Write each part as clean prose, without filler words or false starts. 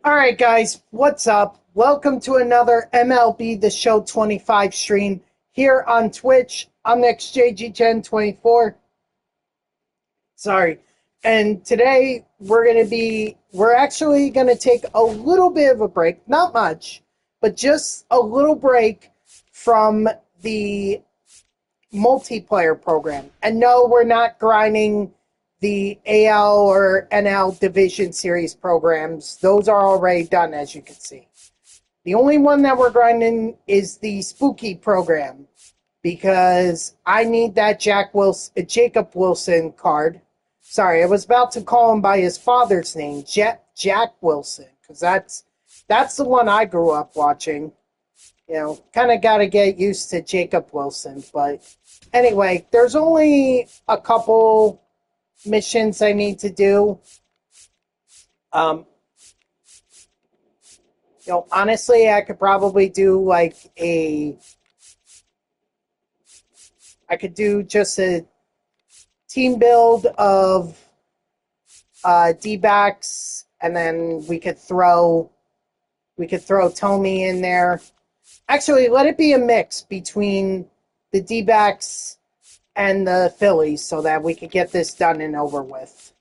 All right, guys, what's up? Welcome to another MLB The Show 25 stream here on Twitch. I'm NextJG1024. Sorry. And today we're actually going to take a little bit of a break, not much, but just a little break from the multiplayer program. And no, we're not grinding the AL or NL Division Series programs. Those are already done, as you can see. The only one that we're grinding is the Spooky program because I need that Jacob Wilson card. Sorry, I was about to call him by his father's name, Jack Wilson, because that's the one I grew up watching. You know, kind of got to get used to Jacob Wilson. But anyway, there's only a couple missions I need to do. Honestly, I could probably do I could do just a team build of D-backs, and then we could throw Tommy in there. Actually, let it be a mix between the D-backs and the Phillies so that we could get this done and over with.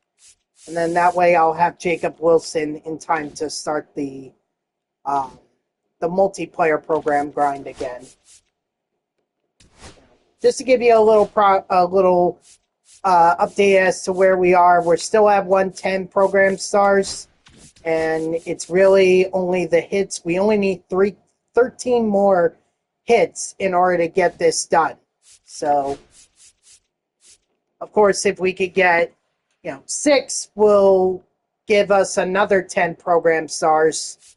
And then that way I'll have Jacob Wilson in time to start the multiplayer program grind again. Just to give you a little update as to where we are. We're still at 110 program stars, and it's really only the hits. We only need 13 more hits in order to get this done. So, of course, if we could get 6, will give us another 10 program stars.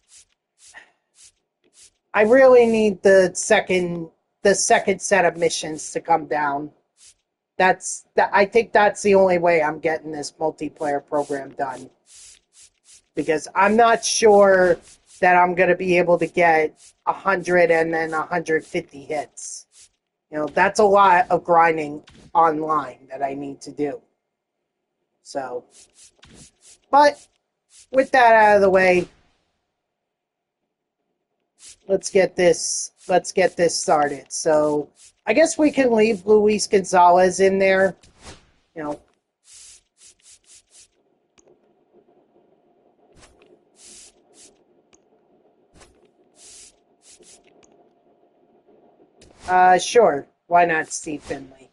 I really need the second set of missions to come down. I think that's the only way I'm getting this multiplayer program done. Because I'm not sure that I'm going to be able to get 100 and then 150 hits. That's a lot of grinding online that I need to do. So, but with that out of the way, let's get this started. So, I guess we can leave Luis Gonzalez in there. Sure. Why not Steve Finley?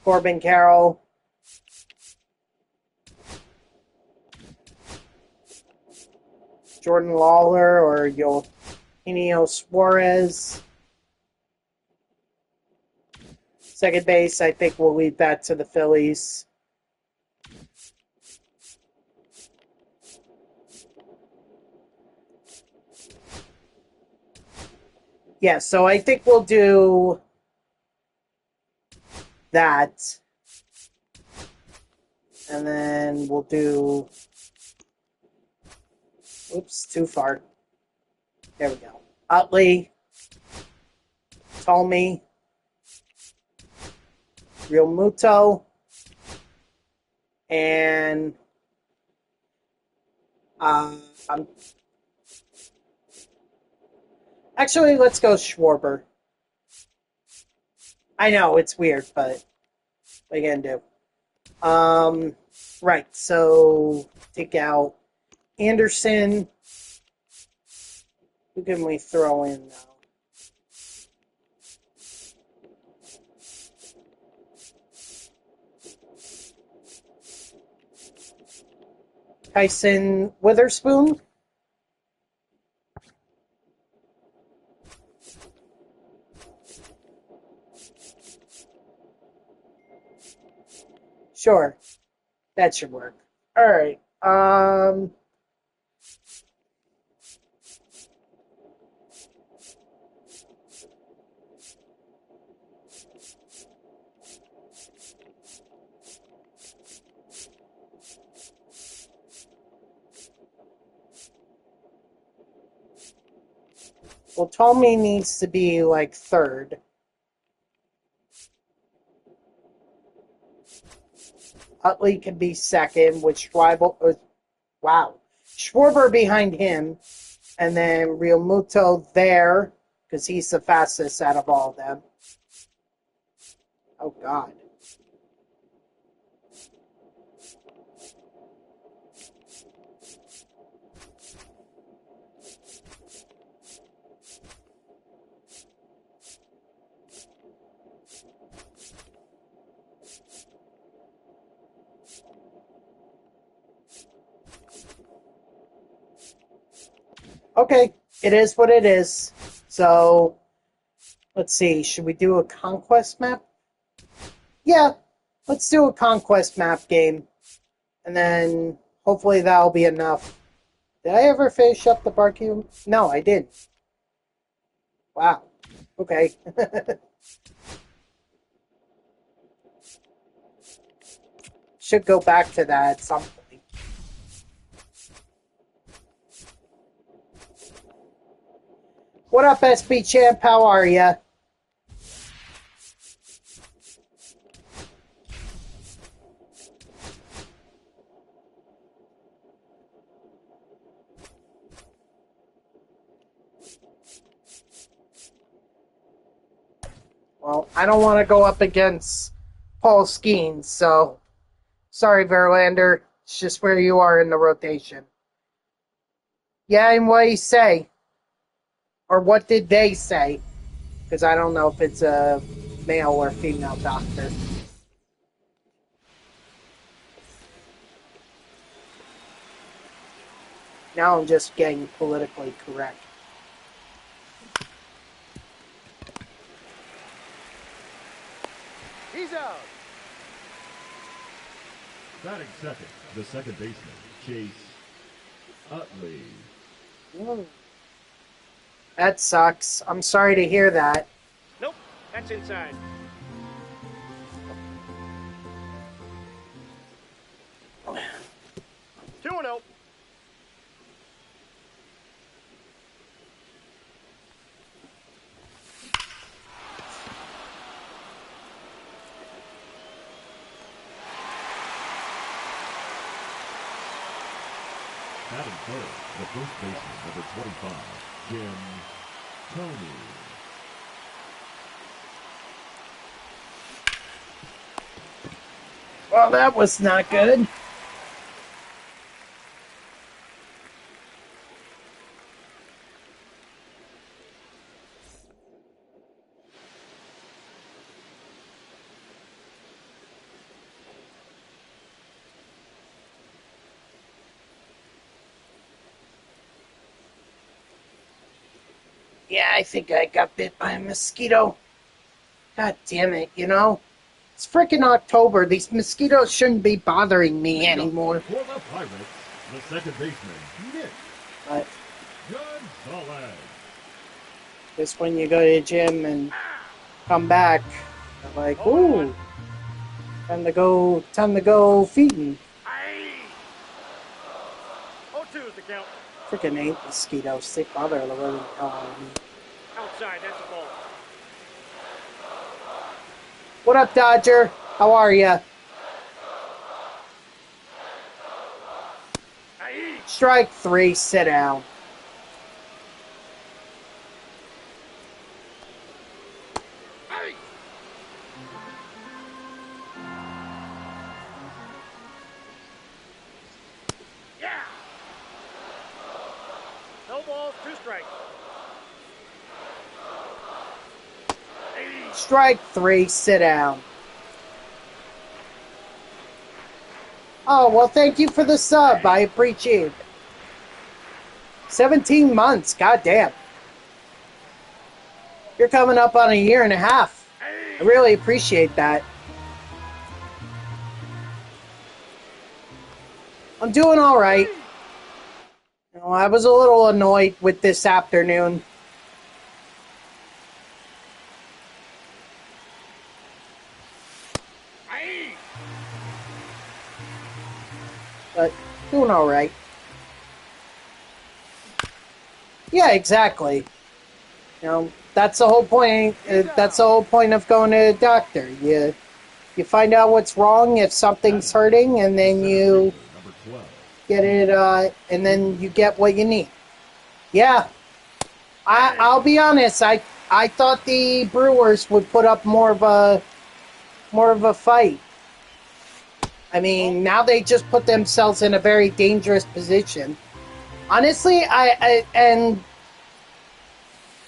Corbin Carroll. Jordan Lawler or Eugenio Suarez. Second base, I think we'll leave that to the Phillies. Yeah, so I think we'll do that. And then we'll do... Oops, too far. There we go. Utley. Tommy. Real Muto. And... Actually, let's go Schwarber. I know, it's weird, but what are you gonna do? Right, so take out Anderson. Who can we throw in now? Tyson Witherspoon. Sure. That should work. All right. Well, Tommy needs to be like third. Utley can be second, with Schweible. Wow. Schwarber behind him. And then Real Muto there, because he's the fastest out of all of them. Oh, God. Okay, it is what it is. So, let's see. Should we do a conquest map? Yeah, let's do a conquest map game. And then hopefully that'll be enough. Did I ever finish up the barbecue? No, I didn't. Wow. Okay. Should go back to that at some point. What up, SB Champ? How are ya? Well, I don't want to go up against Paul Skeens, so sorry, Verlander. It's just where you are in the rotation. Yeah, and what do you say? Or what did they say? Because I don't know if it's a male or female doctor. Now I'm just getting politically correct. He's out. Batting second, the second baseman, Chase Utley. That sucks. I'm sorry to hear that. Nope, that's inside. Two and oh. Batting third, the first baseman, number 25, Jim Tony. Well, that was not good. Yeah, I think I got bit by a mosquito. God damn it, you know? It's freaking October. These mosquitoes shouldn't be bothering me anymore. For the Pirates, the second baseman, Nick But Gonzalez. just when you go to the gym and come back, I'm like, ooh, time to go feeding. 0-2 is the count. Freaking hate mosquitoes. They bother the living hell out of me. Outside, that's a ball. What up, Dodger? How are ya? Strike three, sit down. Yeah. No balls, two strikes. Strike three, sit down. Oh, well, thank you for the sub. I appreciate it. 17 months, goddamn. You're coming up on a year and a half. I really appreciate that. I'm doing all right. You know, I was a little annoyed with this afternoon. But doing all right. Yeah, exactly. You know, that's the whole point. That's the whole point of going to a doctor. You find out what's wrong if something's hurting, and then you Number 12. get it, and then you get what you need. Yeah, I'll be honest. I thought the Brewers would put up more of a fight. I mean, now they just put themselves in a very dangerous position. Honestly, and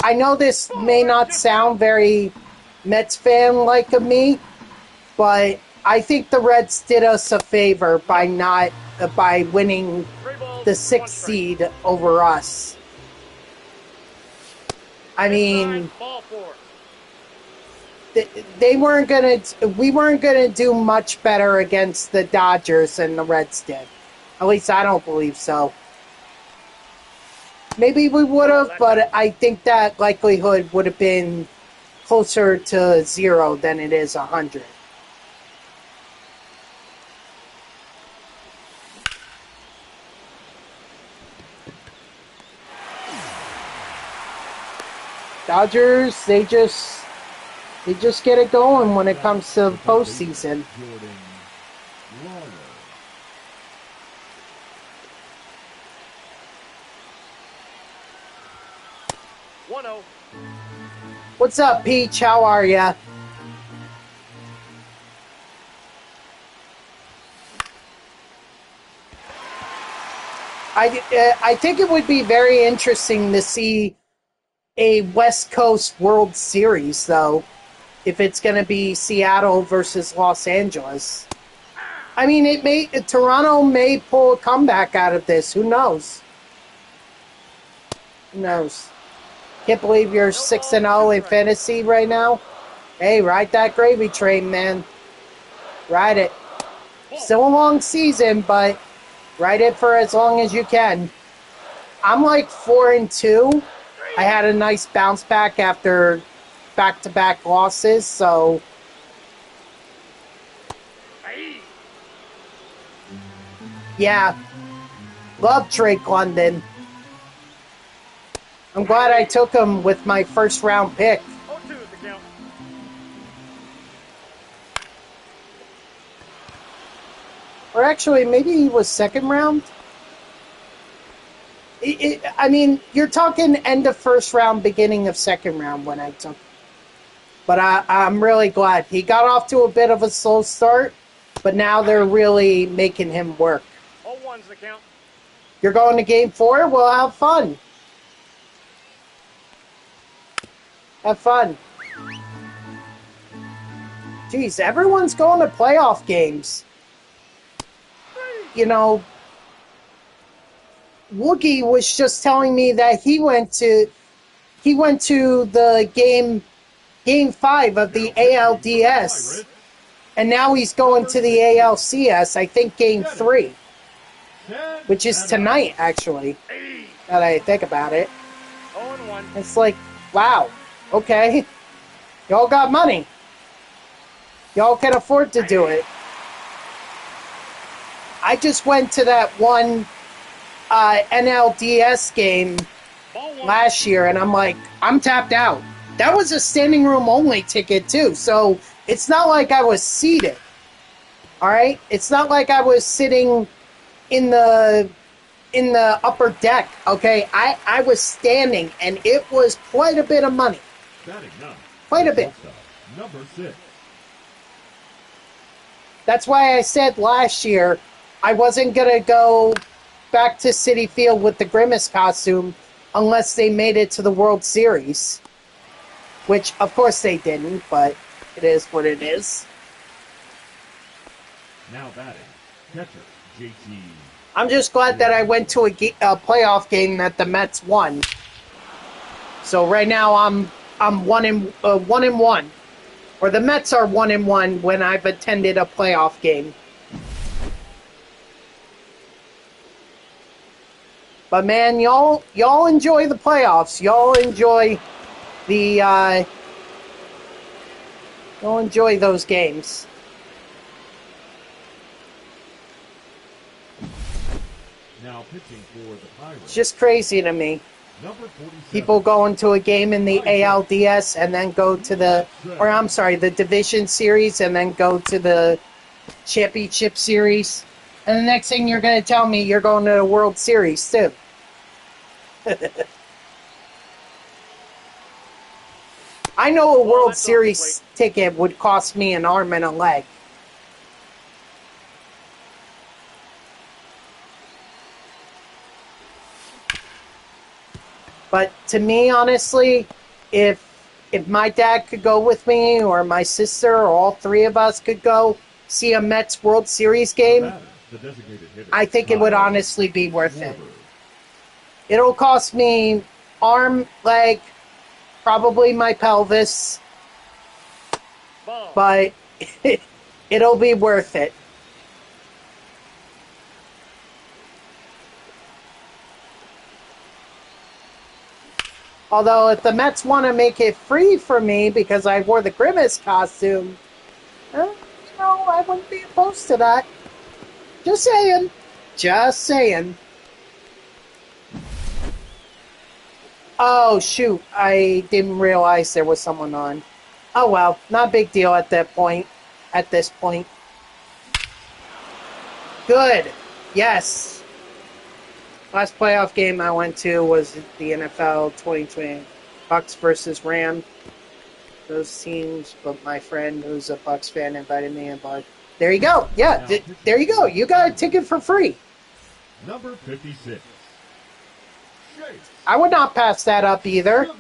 I know this may not sound very Mets fan-like of me, but I think the Reds did us a favor by by winning 3 balls, the 1 6th strike. seed over us. I mean, Inside, ball 4. they weren't we weren't gonna do much better against the Dodgers than the Reds did. At least I don't believe so. Maybe we would have, but I think that likelihood would have been closer to 0 than it is 100. Dodgers, they just get it going when it comes to the postseason. Jordan Lawler. One zero. What's up, Peach? How are ya? I think it would be very interesting to see a West Coast World Series, though, if it's going to be Seattle versus Los Angeles. I mean, Toronto may pull a comeback out of this. Who knows? Who knows? Can't believe you're 6-0 in fantasy right now. Hey, ride that gravy train, man. Ride it. Still a long season, but ride it for as long as you can. I'm like 4-2. I had a nice bounce back after back-to-back losses, so yeah. Love Drake London. I'm glad I took him with my first round pick. 0-2 is the count. Or actually, maybe he was second round. I mean, you're talking end of first round, beginning of second round when I took. But I'm really glad. He got off to a bit of a slow start, but now they're really making him work. 0-1 is the count. You're going to game 4? Well, have fun. Have fun. Jeez, everyone's going to playoff games. You know, Woogie was just telling me that he went to the game 5 of the ALDS, and now he's going to the ALCS, I think game 3, which is tonight, actually, now that I think about it. 0-1. It's like, wow, okay, y'all got money. Y'all can afford to do it. I just went to that one NLDS game last year, and I'm like, I'm tapped out. That was a standing room only ticket, too, so it's not like I was seated. All right? It's not like I was sitting in the upper deck, okay? I was standing, and it was quite a bit of money. Quite a bit. Number 6. That's why I said last year I wasn't going to go back to Citi Field with the Grimace costume unless they made it to the World Series. Which, of course, they didn't, but it is what it is. Now batting, catcher, JT. I'm just glad that I went to a playoff game that the Mets won. So right now I'm 1-1. Or the Mets are 1-1 when I've attended a playoff game. But man, y'all enjoy the playoffs. Y'all enjoy you'll enjoy those games. Now pitching for the Pirates. It's just crazy to me. Number 47. People going to a game in the ALDS and then go to the, or I'm sorry, the Division Series and then go to the Championship Series. And the next thing you're going to tell me, you're going to the World Series too. I know a World Series ticket would cost me an arm and a leg. But to me, honestly, if my dad could go with me or my sister or all three of us could go see a Mets World Series game, I think it would honestly be worth it. It'll cost me arm, leg, probably my pelvis, but it'll be worth it. Although if the Mets want to make it free for me because I wore the Grimace costume, I wouldn't be opposed to that. Just saying. Just saying. Oh, shoot. I didn't realize there was someone on. Oh, well. Not a big deal at that point. At this point. Good. Yes. Last playoff game I went to was the NFL 2020 Bucks versus Rams. Those teams, but my friend who's a Bucks fan invited me, but there you go. Yeah, there you go. You got a ticket for free. Number 56. I would not pass that up either.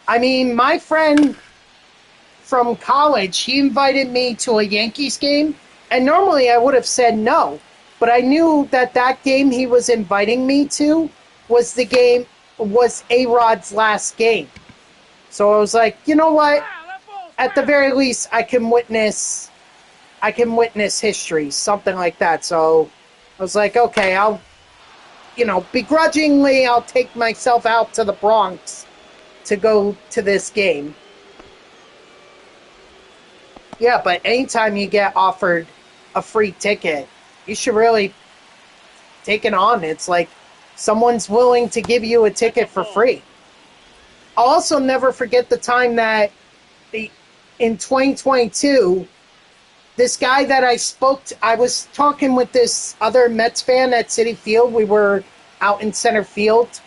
I mean, my friend from college, he invited me to a Yankees game, and normally I would have said no, but I knew that game he was inviting me to was A-Rod's last game. So I was like, you know what? At the very least, I can witness history, something like that. So I was like, okay, I'll begrudgingly, I'll take myself out to the Bronx to go to this game. Yeah, but anytime you get offered a free ticket, you should really take it on. It's like someone's willing to give you a ticket for free. I'll also never forget the time that in 2022, this guy that I was talking with this other Mets fan at Citi Field. We were out in center field.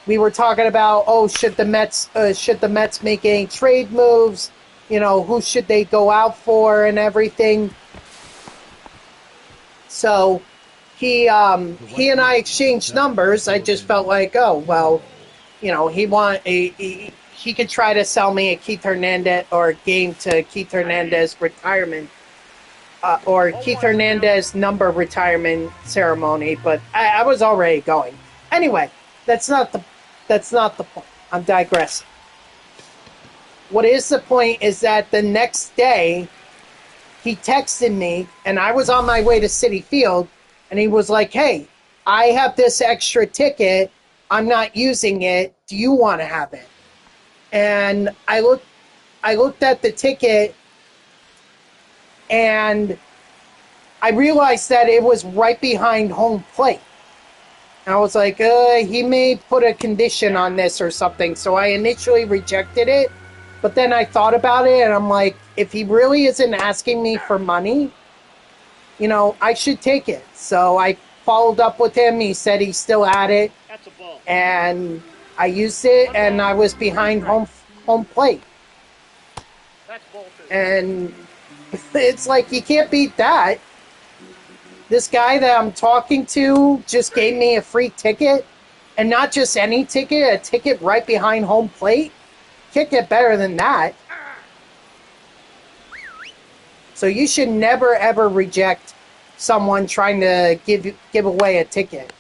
We were talking about, should the Mets make any trade moves? Who should they go out for and everything. So he and I exchanged numbers. I just felt like, he could try to sell me a Keith Hernandez or a game to Keith Hernandez retirement or Keith Hernandez number retirement ceremony, but I was already going. Anyway, that's not the point. I'm digressing. What is the point is that the next day he texted me and I was on my way to Citi Field and he was like, "Hey, I have this extra ticket. I'm not using it. Do you want to have it?" And I looked at the ticket and I realized that it was right behind home plate. And I was like, he may put a condition on this or something. So I initially rejected it. But then I thought about it and I'm like, if he really isn't asking me for money, I should take it. So I followed up with him. He said he still had it. That's a ball. And I used it and I was behind home plate. That's ball two. And it's like, you can't beat that. This guy that I'm talking to just gave me a free ticket, and not just any ticket, a ticket right behind home plate. Can't get better than that. So you should never ever reject someone trying to give away a ticket.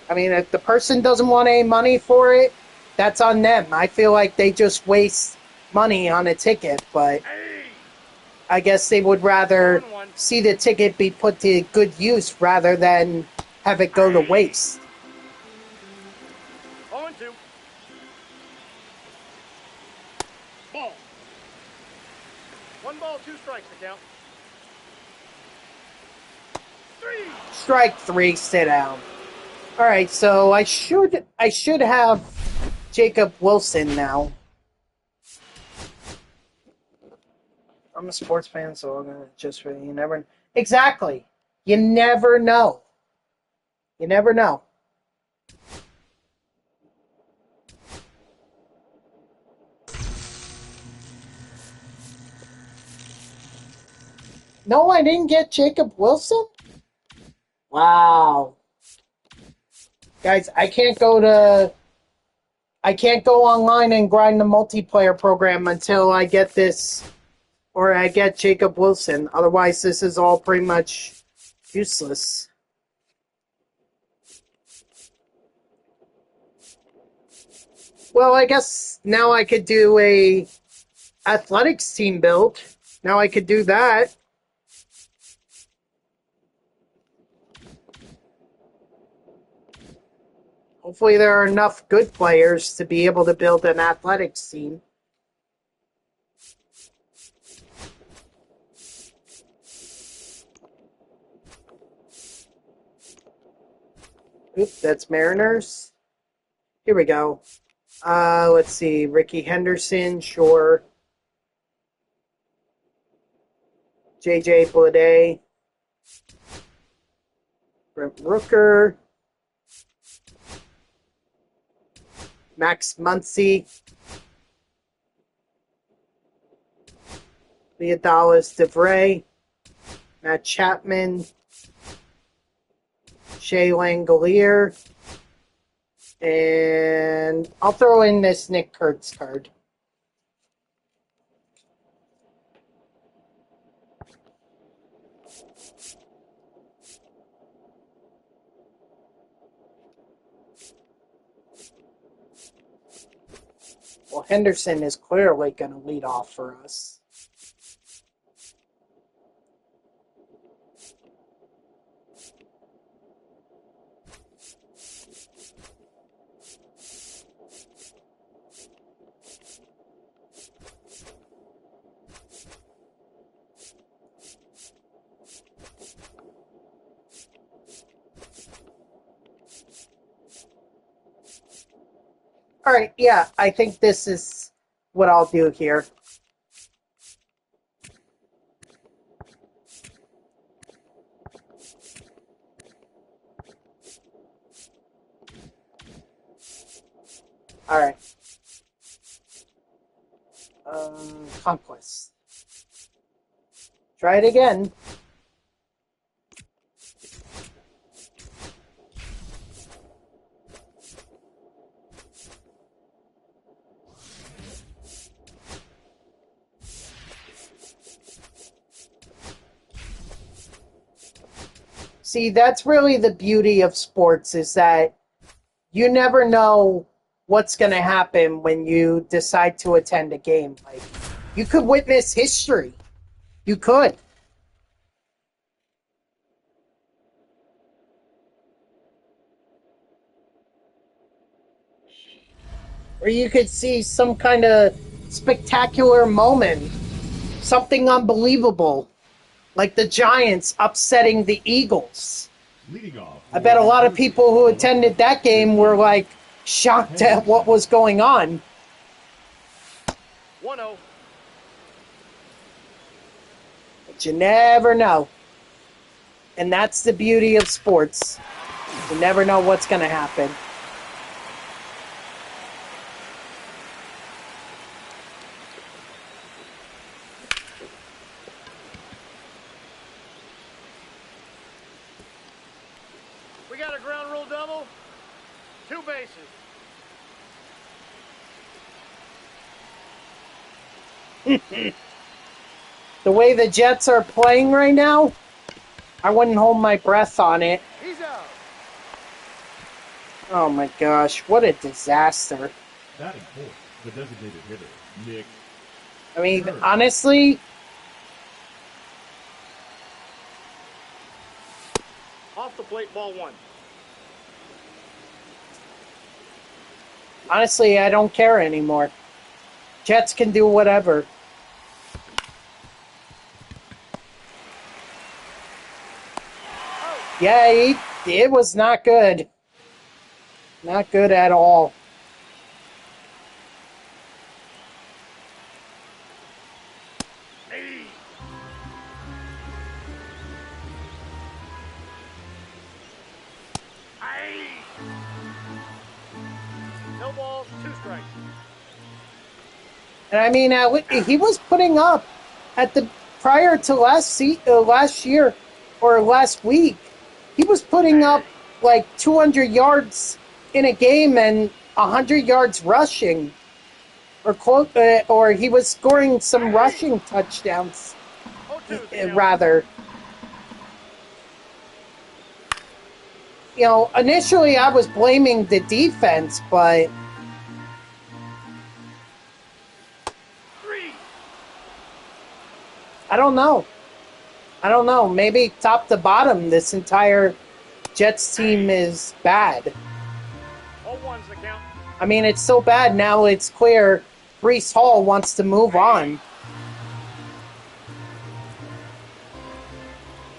I mean, if the person doesn't want any money for it, that's on them. I feel like they just waste money on a ticket, but I guess they would rather see the ticket be put to good use rather than have it go to waste. 0-2. Ball. 1 ball, 2 strikes to count. 3. strike three, sit down. All right, so I should have Jacob Wilson now. I'm a sports fan, so I'm gonna just you never exactly. You never know. You never know. No, I didn't get Jacob Wilson? Wow. Guys, I can't go online and grind the multiplayer program until I get this or I get Jacob Wilson. Otherwise, this is all pretty much useless. Well, I guess now I could do a athletics team build. Now I could do that. Hopefully there are enough good players to be able to build an athletics team. Oop, that's Mariners. Here we go. Let's see. Ricky Henderson, sure. J.J. Bleday. Brent Rooker. Max Muncy. Leodalis DeVray. Matt Chapman. Shea Langolier. And I'll throw in this Nick Kurtz card. Well, Henderson is clearly going to lead off for us. All right, yeah, I think this is what I'll do here. All right. Conquest. Try it again. See, that's really the beauty of sports is that you never know what's going to happen when you decide to attend a game. Like, you could witness history. You could. Or you could see some kind of spectacular moment. Something unbelievable. Like the Giants upsetting the Eagles. I bet a lot of people who attended that game were like shocked at what was going on. 1-0. But you never know. And that's the beauty of sports. You never know what's going to happen. We got a ground rule double. 2 bases. The way the Jets are playing right now, I wouldn't hold my breath on it. He's out. Oh my gosh, what a disaster. Batting fourth, the designated hitter, Nick. I mean, honestly, Off the plate, ball 1. I don't care anymore. Jets can do whatever. Yeah, it was not good. Not good at all. Hey. Hey. No balls, 2 strikes. And I mean, he was putting up at the prior to last year or last week. He was putting up like 200 yards in a game and 100 yards rushing, or he was scoring some rushing touchdowns. 0-2's the count. Rather, initially I was blaming the defense, but 3. I don't know. Maybe top to bottom, this entire Jets team is bad. 0-1's the count. I mean, it's so bad now it's clear Breece Hall wants to move on.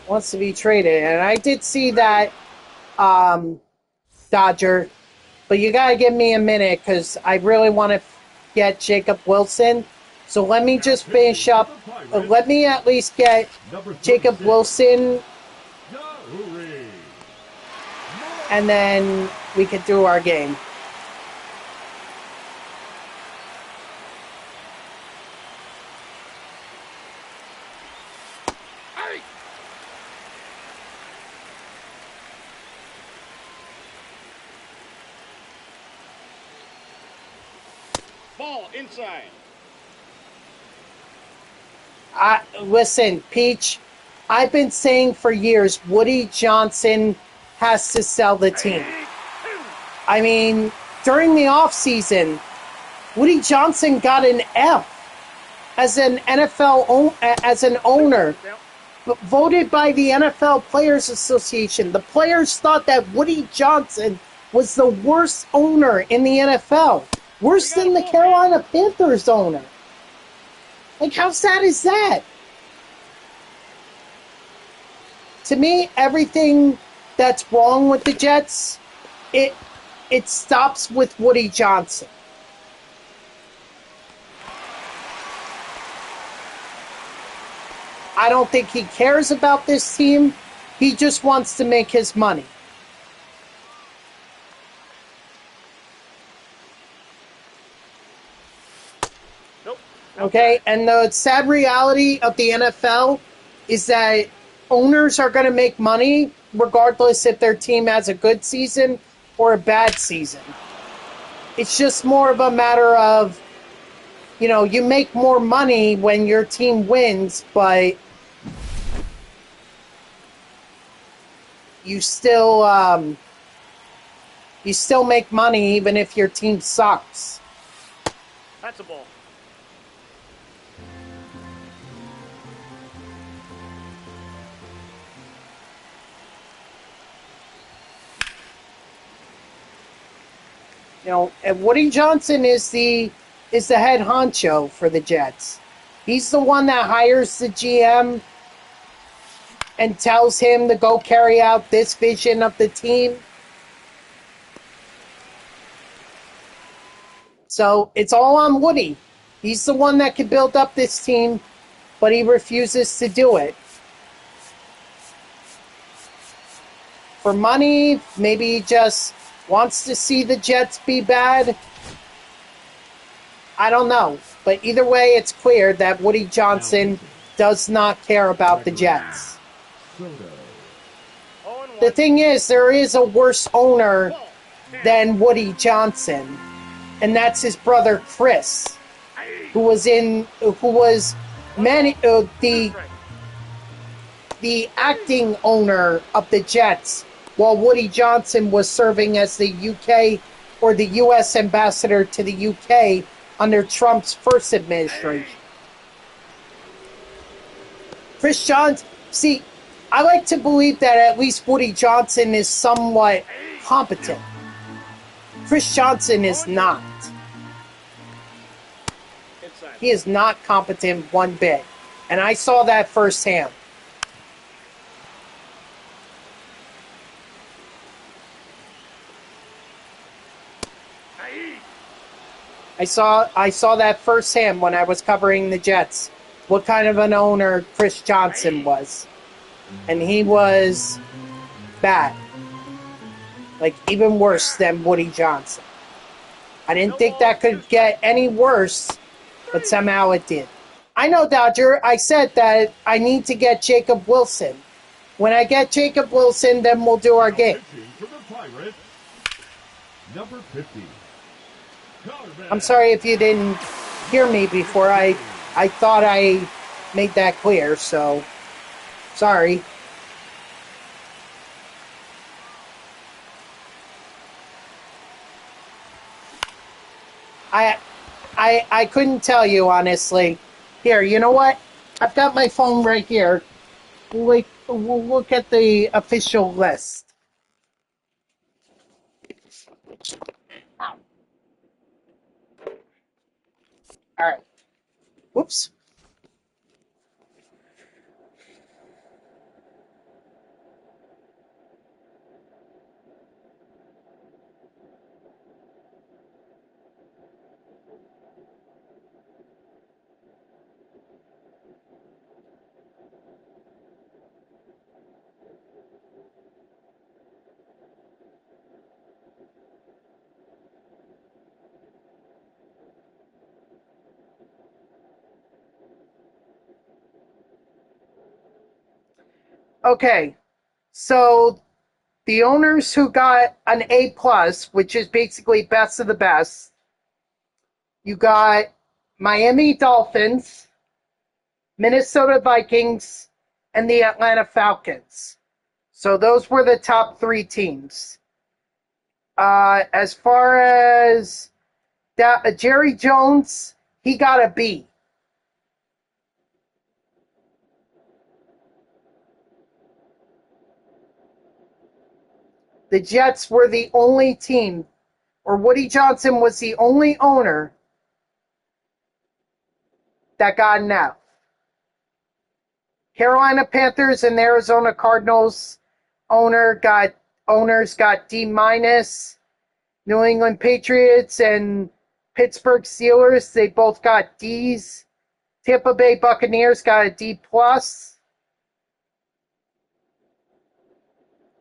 Wants to be traded. And I did see that, Dodger. But you got to give me a minute because I really want to get Jacob Wilson. So let me just finish up. Let me at least get Jacob Wilson. And then we can do our game. Hey. Ball inside. Listen, Peach, I've been saying for years, Woody Johnson has to sell the team. I mean, during the offseason, Woody Johnson got an F as an as an owner, voted by the NFL Players Association. The players thought that Woody Johnson was the worst owner in the NFL, worse than the Carolina Panthers owner. Like, how sad is that? To me, everything that's wrong with the Jets, it stops with Woody Johnson. I don't think he cares about this team. He just wants to make his money. Nope. Okay, and the sad reality of the NFL is that owners are going to make money regardless if their team has a good season or a bad season. It's just more of a matter of, you make more money when your team wins, but you still make money even if your team sucks. That's a ball. And Woody Johnson is the head honcho for the Jets. He's the one that hires the GM and tells him to go carry out this vision of the team. So it's all on Woody. He's the one that can build up this team, but he refuses to do it. For money, maybe he just wants to see the Jets be bad. I don't know. But either way, it's clear that Woody Johnson does not care about the Jets. The thing is, there is a worse owner than Woody Johnson, and that's his brother Chris, who was the acting owner of the Jets, while Woody Johnson was serving as the UK or the US ambassador to the UK under Trump's first administration. Chris Johnson, see, I like to believe that at least Woody Johnson is somewhat competent. Chris Johnson is not. He is not competent one bit. And I saw that firsthand. I saw that firsthand when I was covering the Jets. What kind of an owner Chris Johnson was. And he was bad. Like, even worse than Woody Johnson. I didn't think that could get any worse, but somehow it did. I know, Dodger. I said that I need to get Jacob Wilson. When I get Jacob Wilson, then we'll do our game. For the Pirates, number 50. I'm sorry if you didn't hear me before. I thought I made that clear, so sorry. I couldn't tell you, honestly. Here, you know what? I've got my phone right here. We'll look at the official list. All right. Whoops. Okay. So the owners who got an A plus, which is basically best of the best, you got Miami Dolphins, Minnesota Vikings, and the Atlanta Falcons. So those were the top three teams. As far as Jerry Jones, he got a B. The Jets were the only team, or Woody Johnson was the only owner that got an F. Carolina Panthers and Arizona Cardinals owners got D minus. New England Patriots and Pittsburgh Steelers, they both got D's. Tampa Bay Buccaneers got a D plus.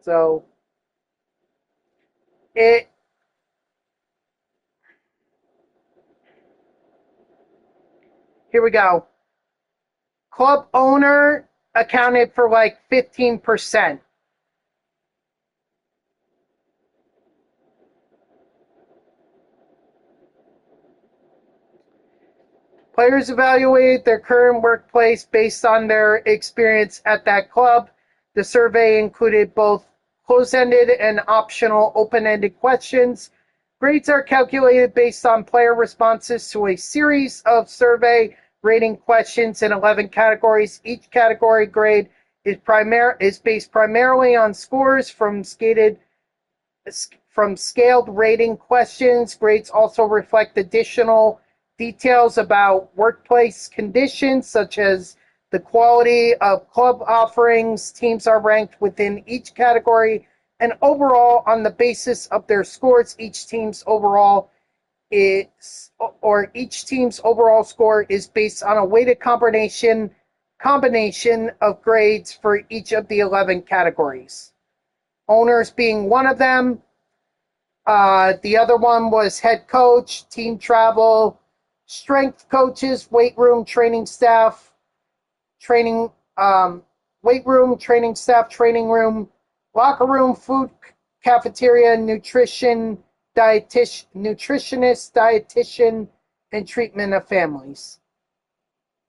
So here we go. Club owner accounted for like 15%. Players evaluated their current workplace based on their experience at that club. The survey included both closed-ended and optional open-ended questions. Grades are calculated based on player responses to a series of survey rating questions in 11 categories. Each category grade is based primarily on scores from scaled rating questions. Grades also reflect additional details about workplace conditions, such as the quality of club offerings. Teams are ranked within each category and overall on the basis of their scores. Each team's overall score is based on a weighted combination of grades for each of the 11 categories. Owners being one of them. The other one was head coach, team travel, strength coaches, weight room, training staff, training room, locker room, food, cafeteria, nutritionist, dietitian, and treatment of families.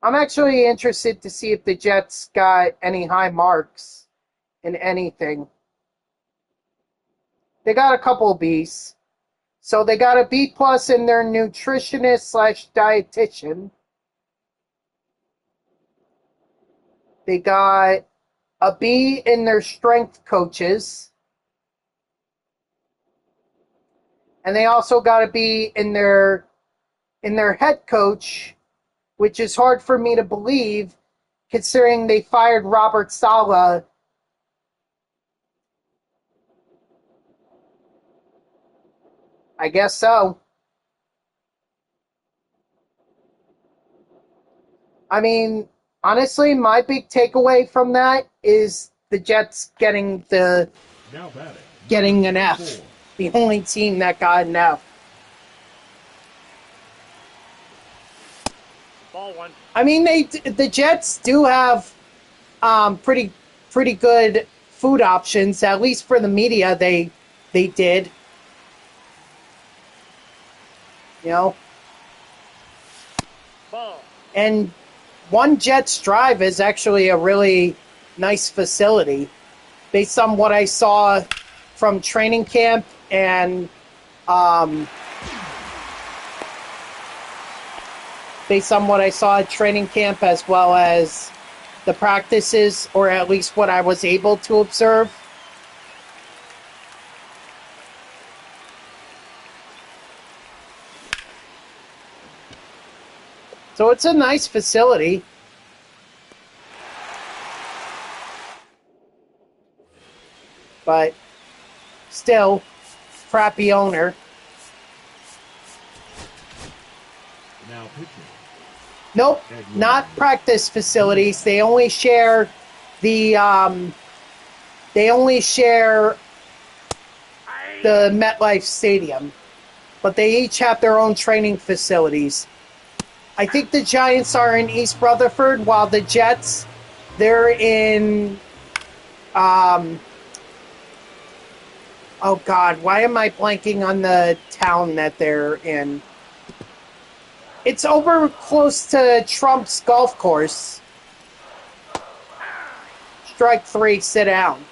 I'm actually interested to see if the Jets got any high marks in anything. They got a couple of B's. So they got a B plus in their nutritionist/dietitian. They got a B in their strength coaches. And they also got a B in their head coach, which is hard for me to believe considering they fired Robert Saleh. I guess so. I mean, honestly, my big takeaway from that is the Jets getting Now batting. an F. The only team that got an F. Ball one. I mean, the Jets do have pretty good food options. At least for the media, they did. You know, Ball. and One Jets Drive is actually a really nice facility, based on what I saw from training camp and based on what I saw at training camp as well as the practices, or at least what I was able to observe. So it's a nice facility. But still, crappy owner. Now pitching. Nope, not practice facilities. They only share the MetLife Stadium, but they each have their own training facilities. I think the Giants are in East Rutherford, while the Jets, they're in oh God, why am I blanking on the town that they're in? It's over close to Trump's golf course. Strike three, sit down.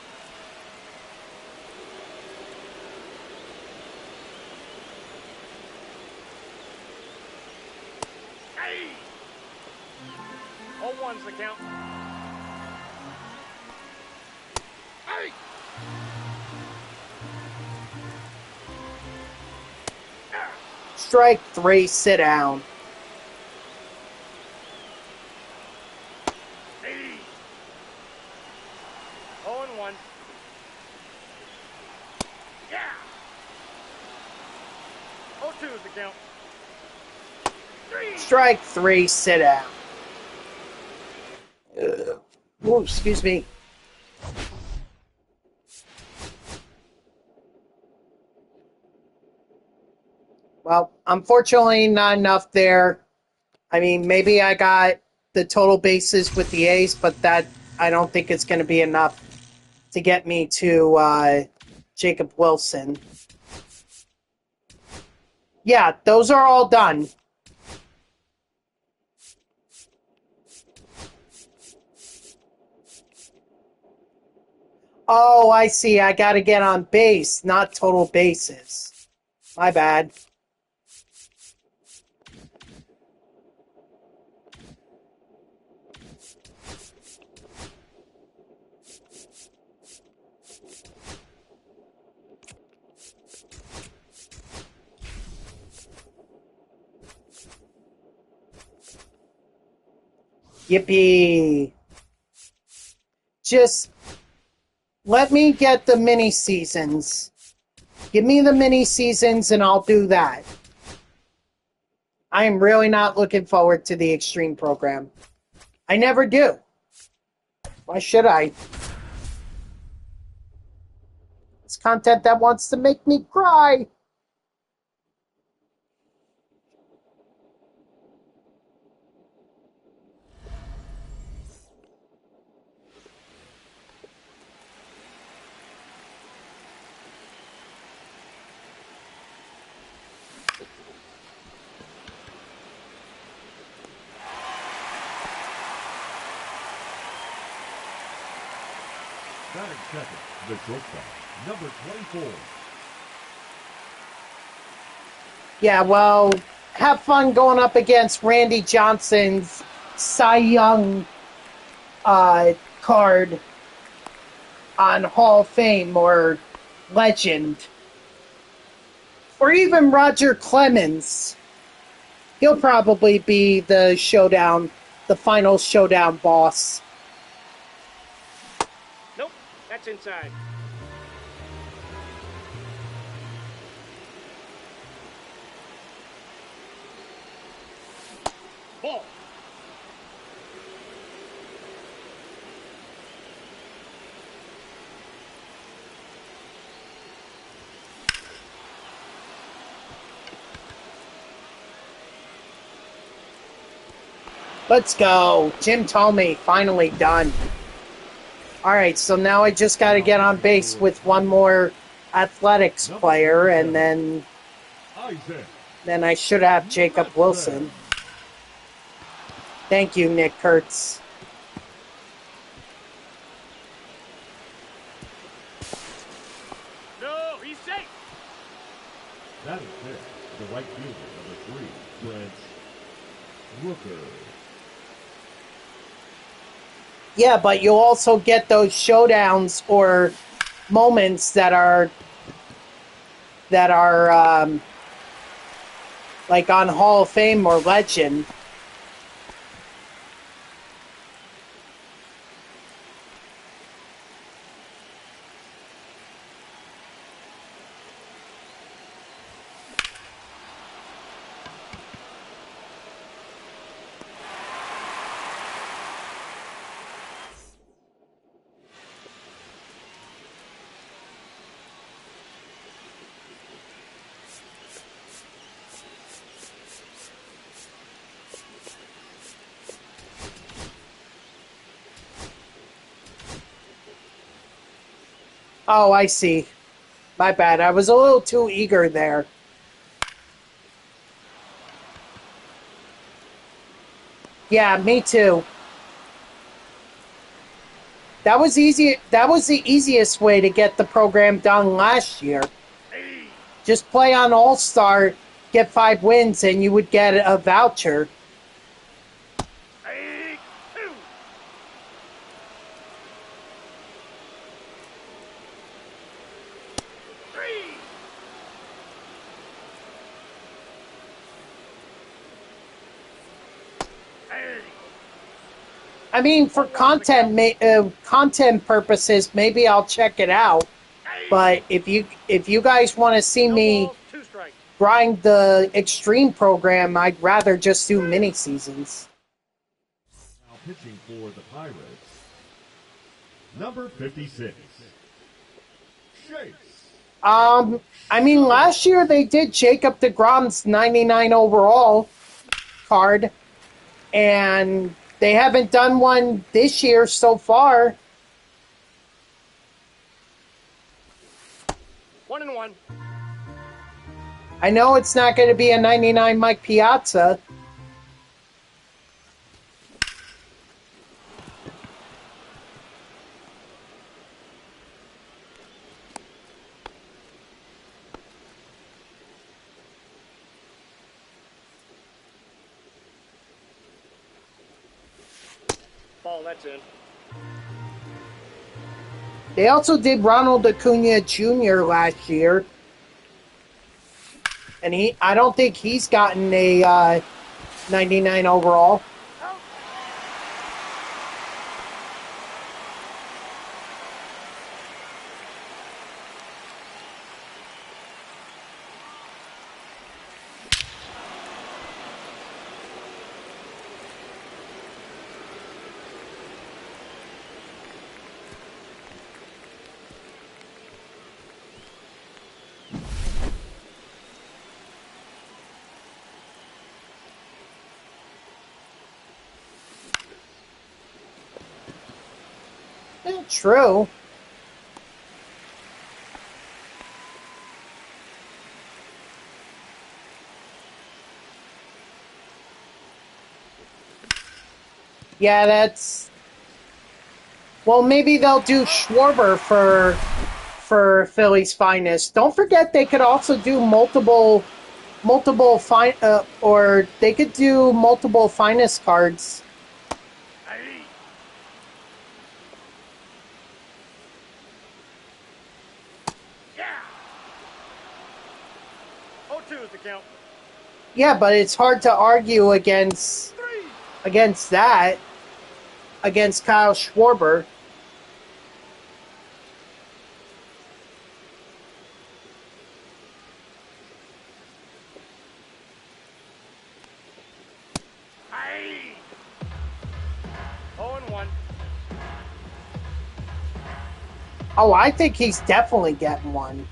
Hey! 0-1's the count. Hey! Strike three, sit down. Hey! 0-1. Yeah! 0-2's the count. Strike three, sit down. Oh, excuse me. Well, unfortunately, not enough there. I mean, maybe I got the total bases with the ace, but that I don't think it's going to be enough to get me to Jacob Wilson. Yeah, those are all done. Oh, I see. I got to get on base, not total bases. My bad. Yippee. Just let me get the mini seasons. Give me the mini seasons and I'll do that. I am really not looking forward to the Extreme program. I never do. Why should I? It's content that wants to make me cry. Batting second, the shortstop, number 24. Yeah, well, have fun going up against Randy Johnson's Cy Young card on Hall of Fame or Legend. Or even Roger Clemens. He'll probably be the final showdown boss. Nope, that's inside. Ball. Let's go. Jim Tomey, finally done. Alright, so now I just got to get on base with one more athletics player, and then I should have Jacob Wilson. Thank you, Nick Kurtz. No, he's safe. That is it. The right fielder, number 3, Brent Rooker. Yeah, but you'll also get those showdowns or moments that are like on Hall of Fame or Legend. Oh, I see. My bad. I was a little too eager there. Yeah, me too. That was easy. That was the easiest way to get the program done last year. Just play on All-Star, get 5 wins, and you would get a voucher. I mean, for content purposes, maybe I'll check it out. But if you guys want to see me grind the extreme program, I'd rather just do mini seasons. Now pitching for the Pirates, number 56, Chase. I mean, last year they did Jacob deGrom's 99 overall card, and they haven't done one this year so far. 1-1. I know it's not going to be a 99 Mike Piazza. Ball, that's in. They also did Ronald Acuna Jr. last year. And I don't think he's gotten a 99 overall. True. Yeah, that's... Well, maybe they'll do Schwarber for Philly's Finest. Don't forget they could also do multiple or they could do multiple Finest cards. Yeah, but it's hard to argue against that, against Kyle Schwarber. Oh, I think he's definitely getting one.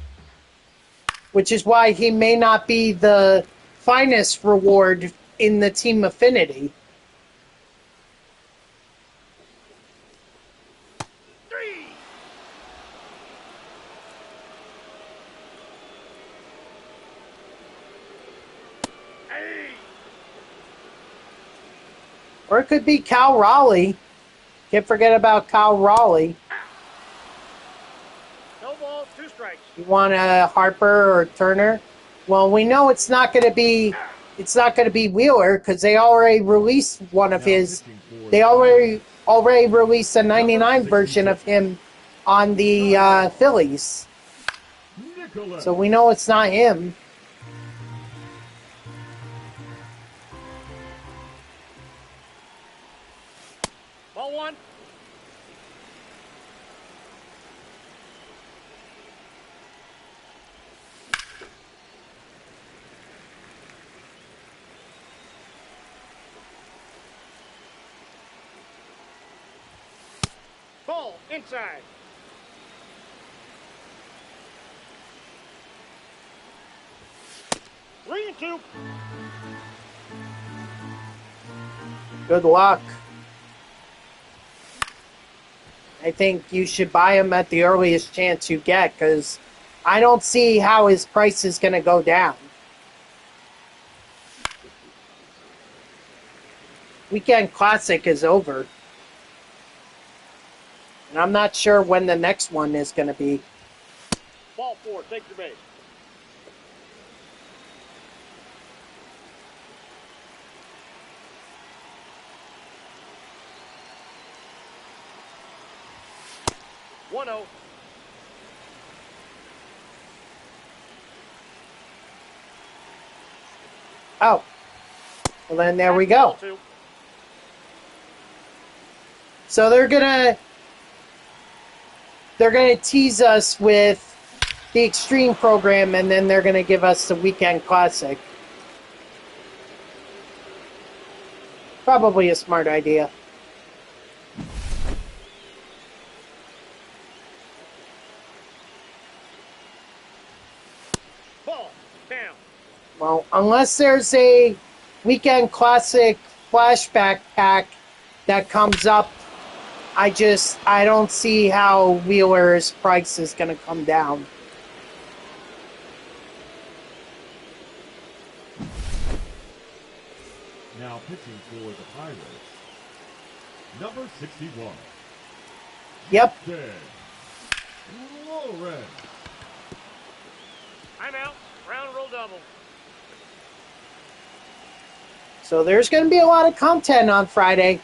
Which is why he may not be the finest reward in the team affinity. Or it could be Cal Raleigh. Can't forget about Cal Raleigh. No balls, 2 strikes. You want a Harper or Turner? Well, we know it's not going to be. It's not going to be Wheeler because they already released one of his. They already released a '99 version of him on the Phillies. So we know it's not him. Ball 1. Ball inside. Three and 2. Good luck. I think you should buy him at the earliest chance you get because I don't see how his price is going to go down. Weekend Classic is over. And I'm not sure when the next one is going to be. Ball 4, take your base. One zero. Oh. Well, then there we go. So they're gonna tease us with the Extreme program, and then they're gonna give us the Weekend Classic. Probably a smart idea. Ball down. Well, unless there's a Weekend Classic flashback pack that comes up, I don't see how Wheeler's price is going to come down. Now pitching for the Pirates, number 61. Yep. Dead. Loren. I'm out. Round roll double. So there's going to be a lot of content on Friday.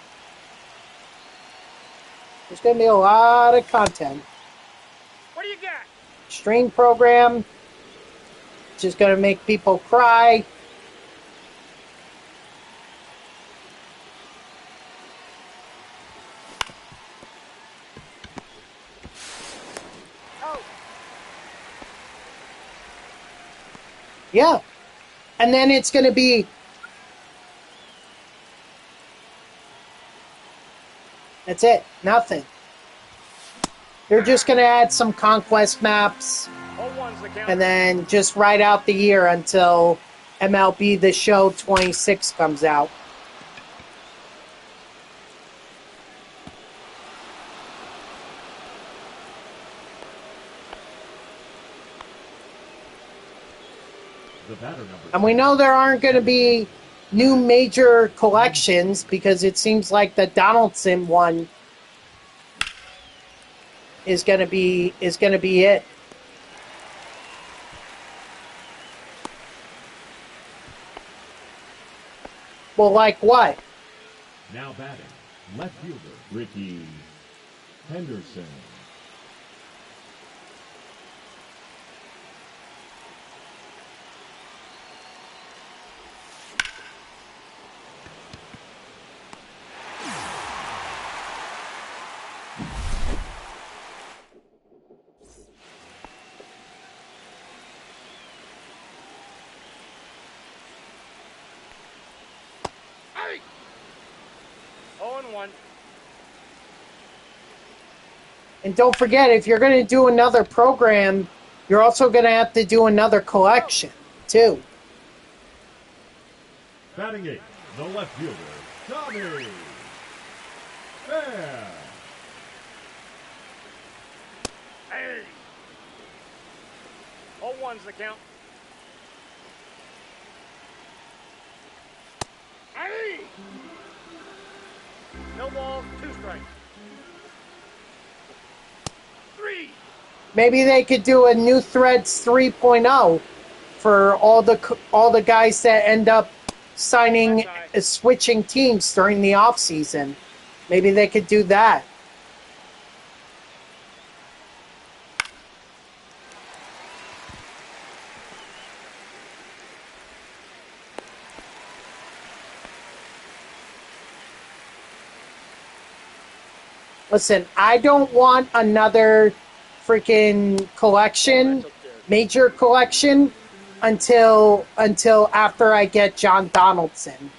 There's going to be a lot of content. What do you got? Extreme program. Just going to make people cry. Oh. Yeah. And then it's going to be... That's it. Nothing. They're just going to add some conquest maps 0-1's the count. and then just write out the year until MLB The Show 26 comes out. The batter number. And we know there aren't going to be new major collections because it seems like the Donaldson one is going to be it. Well, like what? Now batting, left fielder Ricky Henderson. Hey! 0-1. And don't forget, if you're going to do another program, you're also going to have to do another collection, too. Batting eight, the left fielder Tommy Fair. Hey! 0-1's the count. Hey! No balls, 2 strikes. 3. Maybe they could do a New Threads 3.0 for all the guys that end up signing, switching teams during the off season. Maybe they could do that. Listen, I don't want another freaking collection, major collection, until after I get John Donaldson.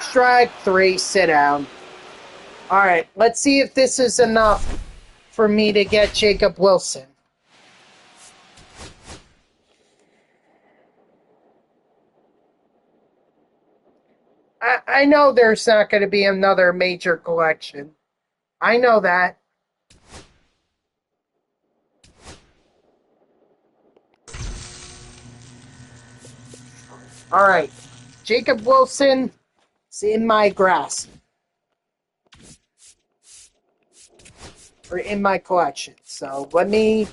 Strike 3, sit down. All right, let's see if this is enough for me to get Jacob Wilson. I know there's not going to be another major collection. I know that. All right, Jacob Wilson is in my grasp. Or in my collection. So let me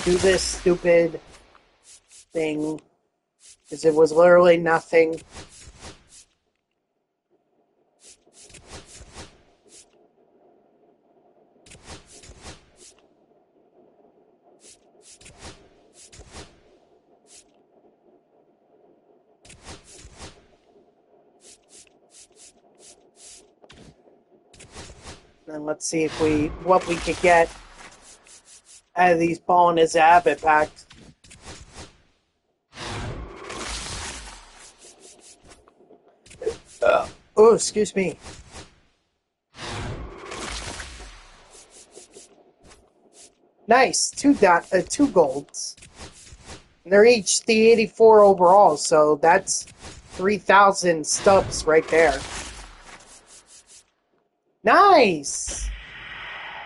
do this stupid thing, because it was literally nothing. And let's see if what we could get out of these ball in his habit packs. Oh, excuse me. Nice, two golds. And they're each the 84 overall, so that's 3,000 stubs right there. Nice!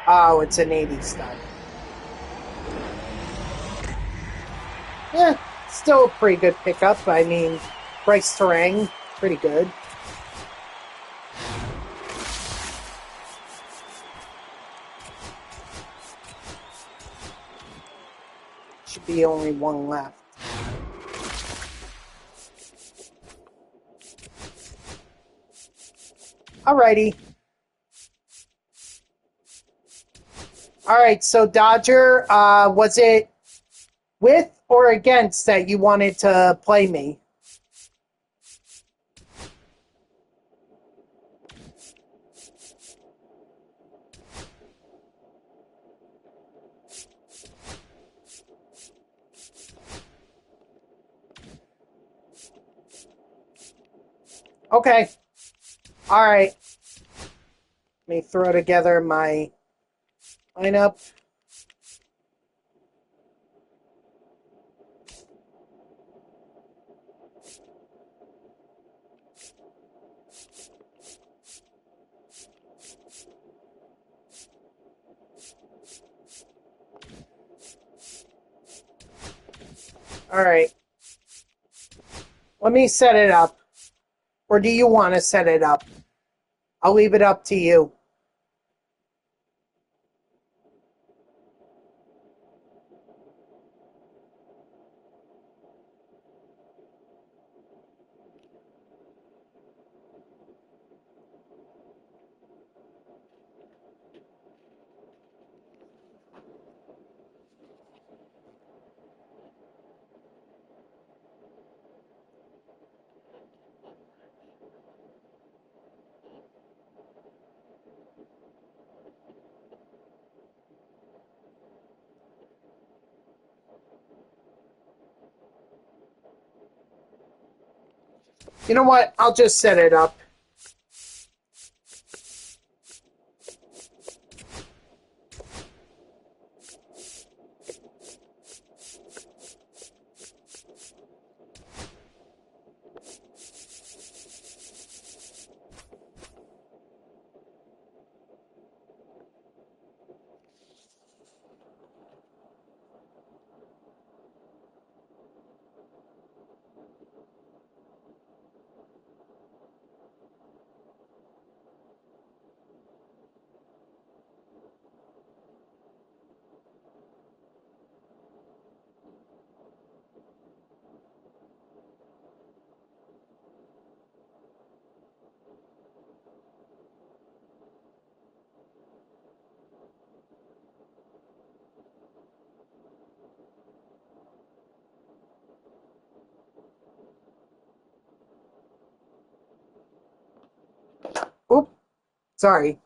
Oh, it's an 80 stub. Yeah, still a pretty good pickup. I mean, Bryce Terang, pretty good. Should be only one left. Alrighty. Alright, so Dodger, was it with or against that you wanted to play me? Okay. Alright. Let me throw together my lineup. Alright. Let me set it up. Or do you want to set it up? I'll leave it up to you. You know what? I'll just set it up. Sorry.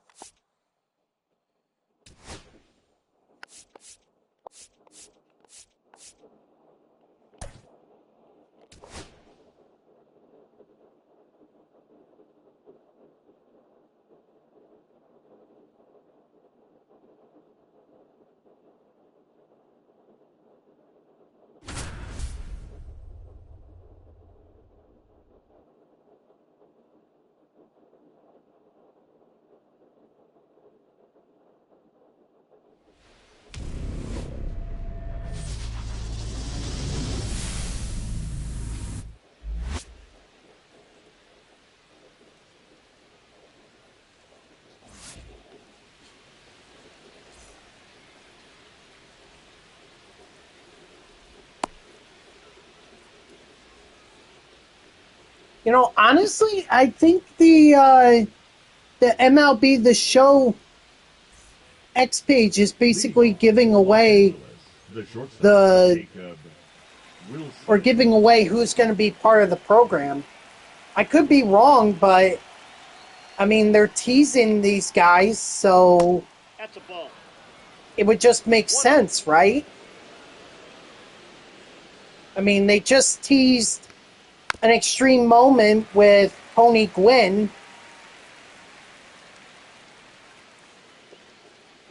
You know, honestly, I think the MLB The Show X page is basically giving away The shortstop, the Jacob Wilson. or giving away who's going to be part of the program. I could be wrong, but I mean they're teasing these guys, so That's a ball. it would just make sense, right? I mean, they just teased an extreme moment with Tony Gwynn.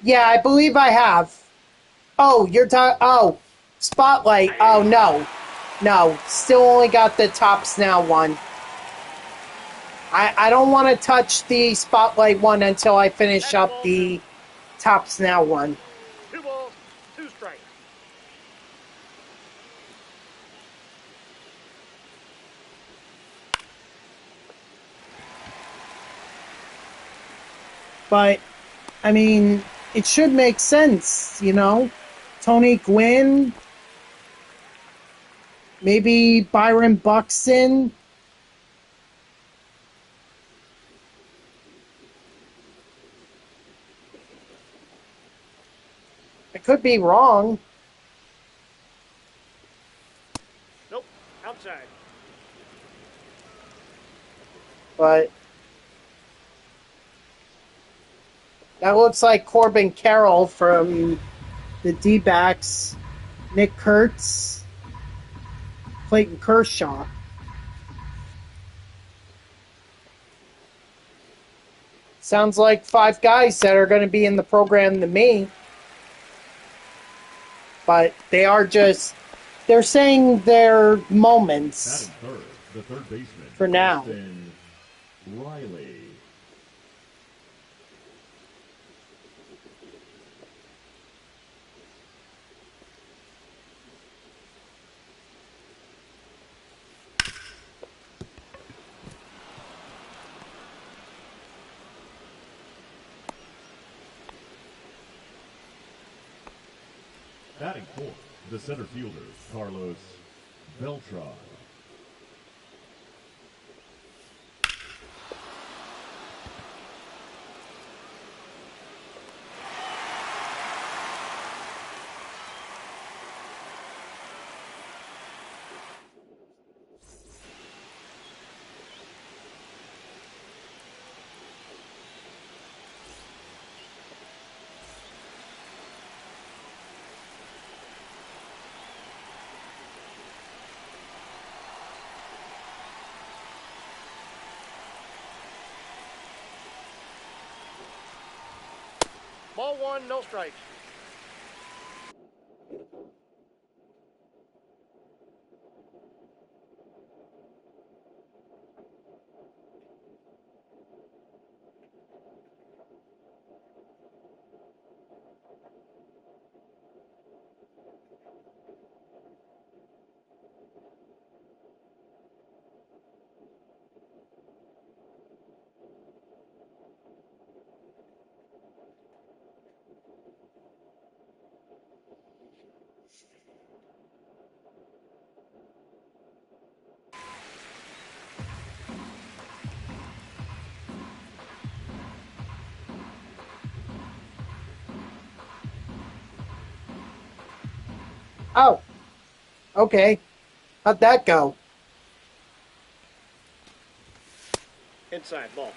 Yeah, I believe I have. Oh, you're talking. Oh, Spotlight. Oh, no. No, still only got the Tops Now one. I don't want to touch the Spotlight one until I finish up the Tops Now one. 2 balls, 2 strikes. But, I mean, it should make sense, you know? Tony Gwynn, maybe Byron Buxton. I could be wrong, Nope, outside. but that looks like Corbin Carroll from the D-backs, Nick Kurtz, Clayton Kershaw. Sounds like 5 guys that are going to be in the program to me. But they are just, they're saying their moments Batting third, the third baseman, for now. Austin Riley. Batting fourth, the center fielder, Carlos Beltran. Ball 1, no strikes. Oh, okay. How'd that go? Inside, ball.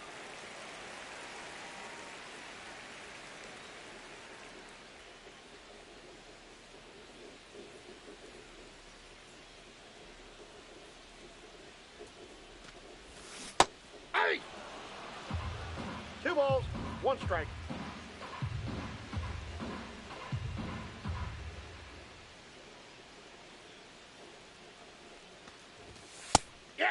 1 strike. Yeah!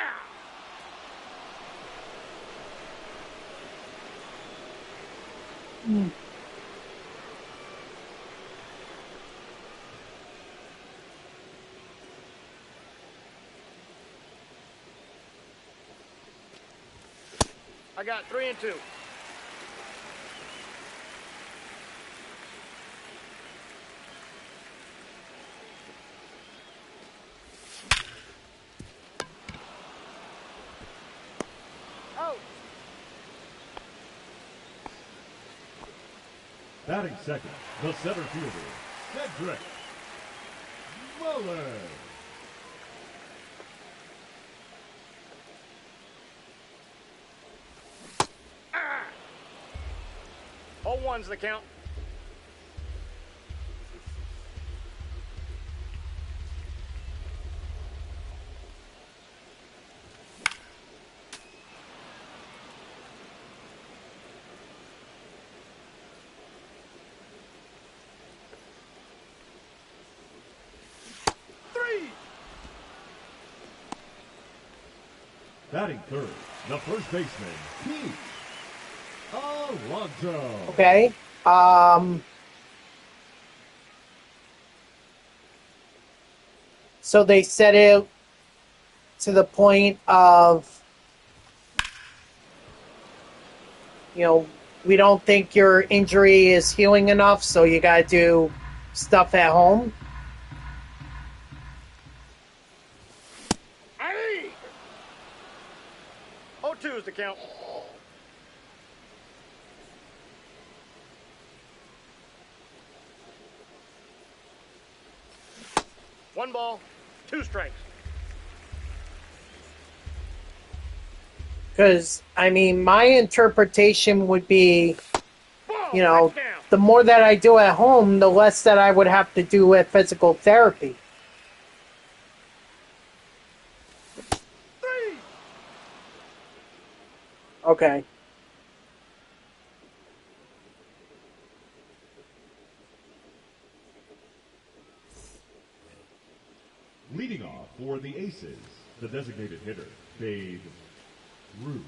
I got 3 and 2. Oh! Batting second, the center fielder, Cedric Muller. Ah! 0-1's the count. Batting third, the first baseman, Pete Alonso. Okay. So they set it to the point of, we don't think your injury is healing enough, so you got to do stuff at home. Aye! 0-2's the count. One ball, 2 strikes. Because, my interpretation would be, Ball, touchdown. the more that I do at home, the less that I would have to do at physical therapy. 3! Okay. Leading off for the Aces, the designated hitter, Babe Ruth.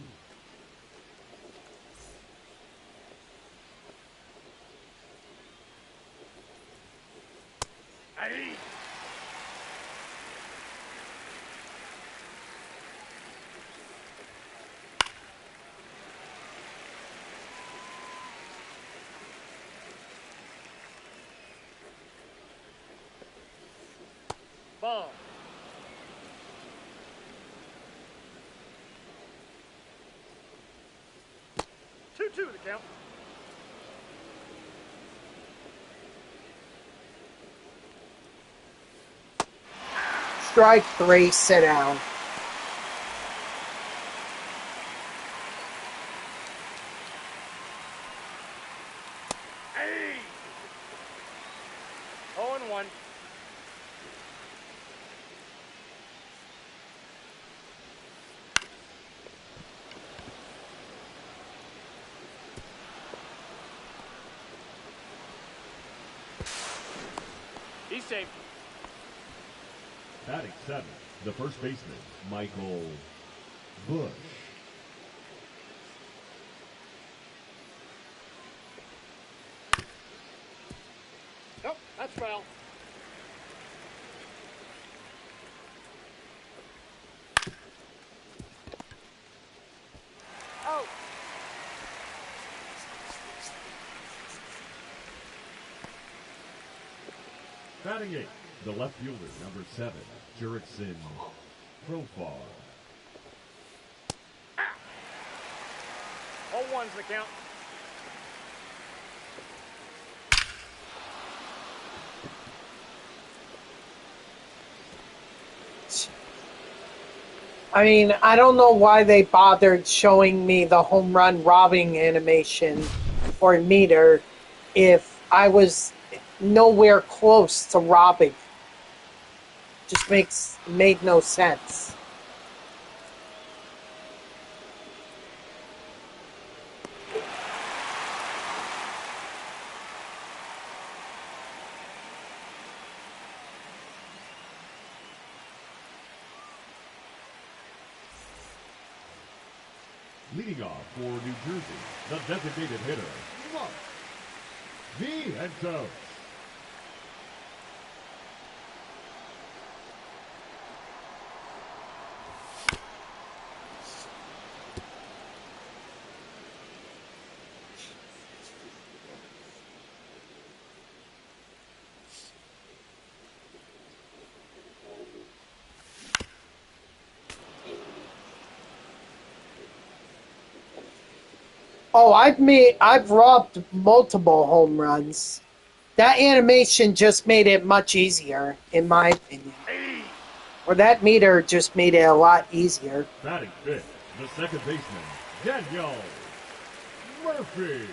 Aye! Ball. Two to count. Strike 3, sit down. Hey! 0-1. He's safe. Batting seventh, the first baseman, Michael Bush. Nope, that's foul. Oh. Batting eighth, the left fielder, number 7, Jurickson Profar. 0-1's the count. I don't know why they bothered showing me the home run robbing animation or meter if I was nowhere close to robbing. Just made no sense. Leading off for New Jersey, the designated hitter, Mark Vientos. Oh, I've robbed multiple home runs. That animation just made it much easier, in my opinion. Or that meter just made it a lot easier. Batting fifth, the second baseman, Daniel Murphy.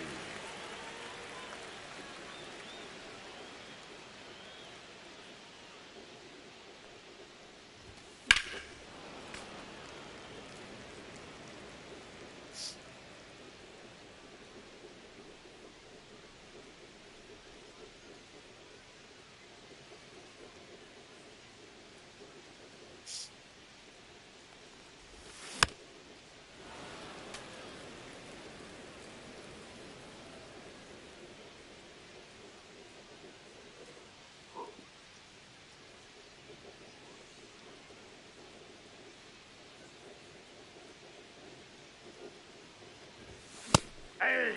Hey!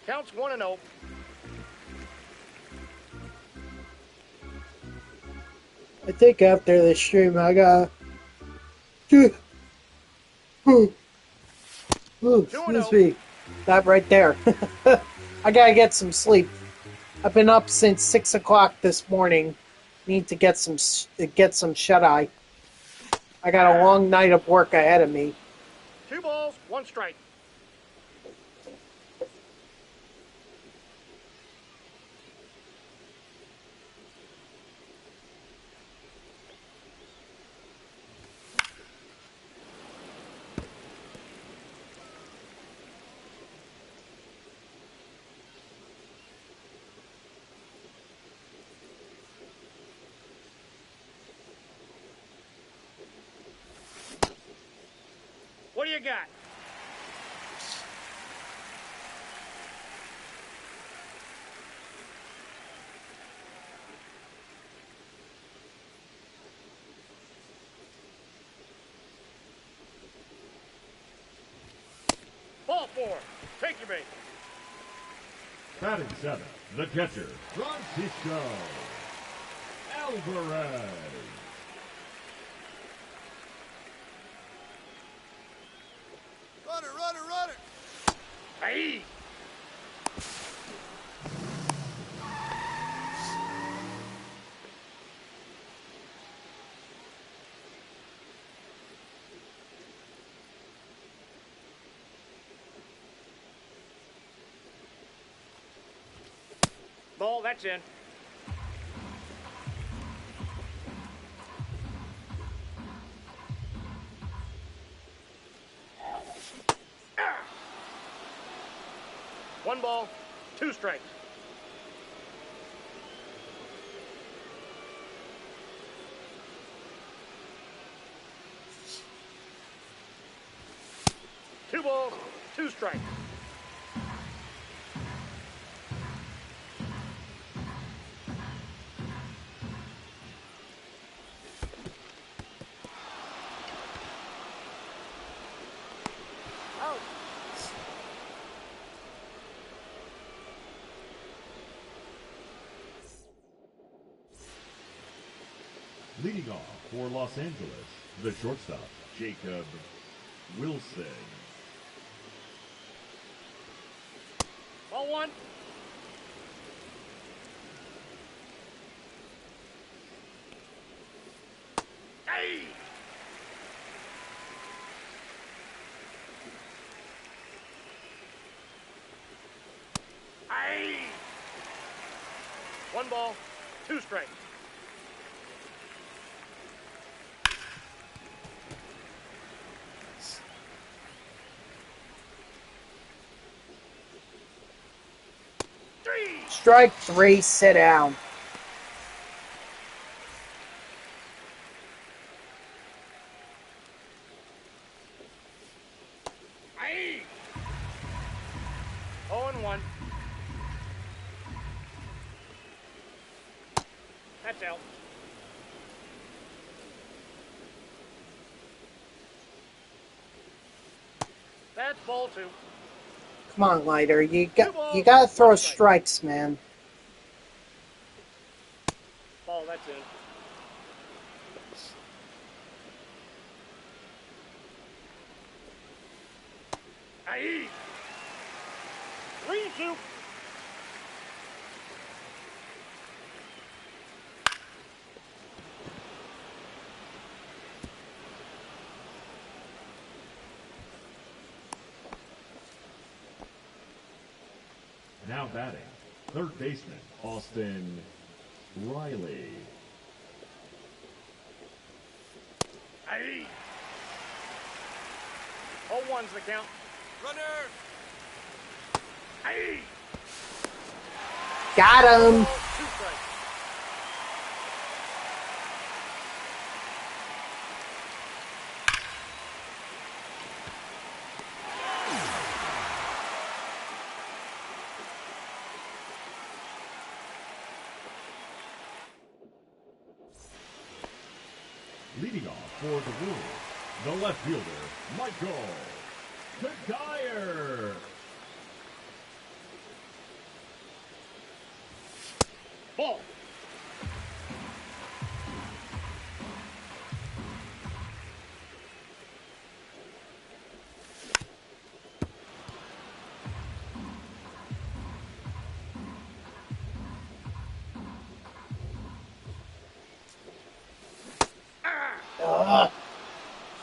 Counts 1-0. I think after the stream I got excuse me. That right there. I gotta get some sleep. I've been up since 6 o'clock this morning. Need to get some shut eye. I got a long night of work ahead of me. 2 balls, 1 strike. What do you got? Ball 4. Take your bait. Batting seventh, the catcher, Francisco Alvarez. Runner, runner, runner. Hey! Ball, that's in. One ball, 2 strikes. Two balls, 2 strikes. Leading off for Los Angeles, the shortstop, Jacob Wilson. Ball 1. Hey! Hey! One ball, 2 strikes. Strike 3, sit down. Aye. 0-1. That's out. That's ball 2. Come on, Leiter. You gotta throw strikes, man. Ball, that's in. Aye. 3-2. Now batting, third baseman Austin Riley. Aye. 0-1's the count. Runner. Aye. Got him. 2 strikes. Leading off for the Wolves, the left fielder, Michael Kedire. Ball.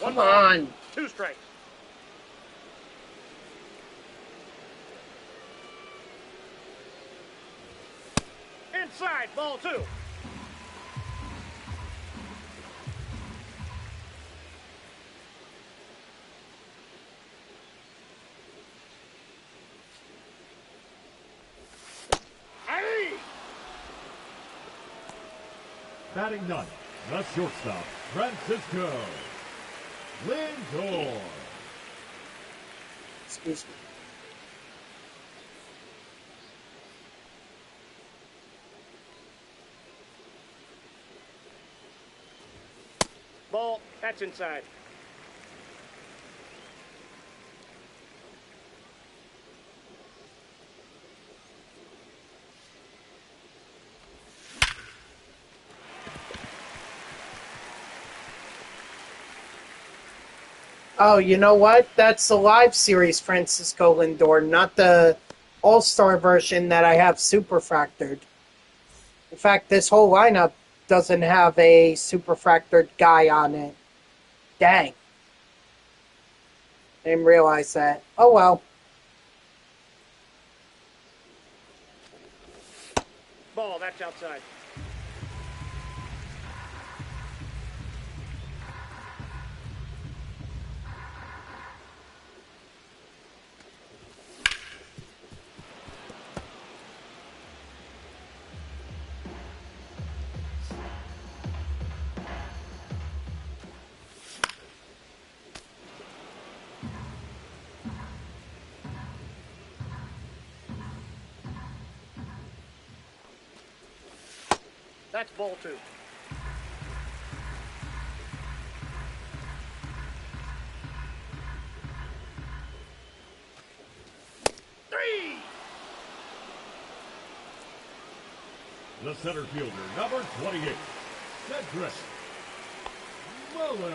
Come on. 2 strikes. Inside, ball 2. Aye. Batting ninth, the shortstop, Francisco Lindor. Excuse me. Ball, that's inside. Oh, you know what? That's the live series Francisco Lindor, not the All-Star version that I have superfractored. In fact, this whole lineup doesn't have a superfractored guy on it. Dang. Didn't realize that. Oh well. Ball, that's outside. That's ball 2. Three. The center fielder, number 28, Cedric Mullins.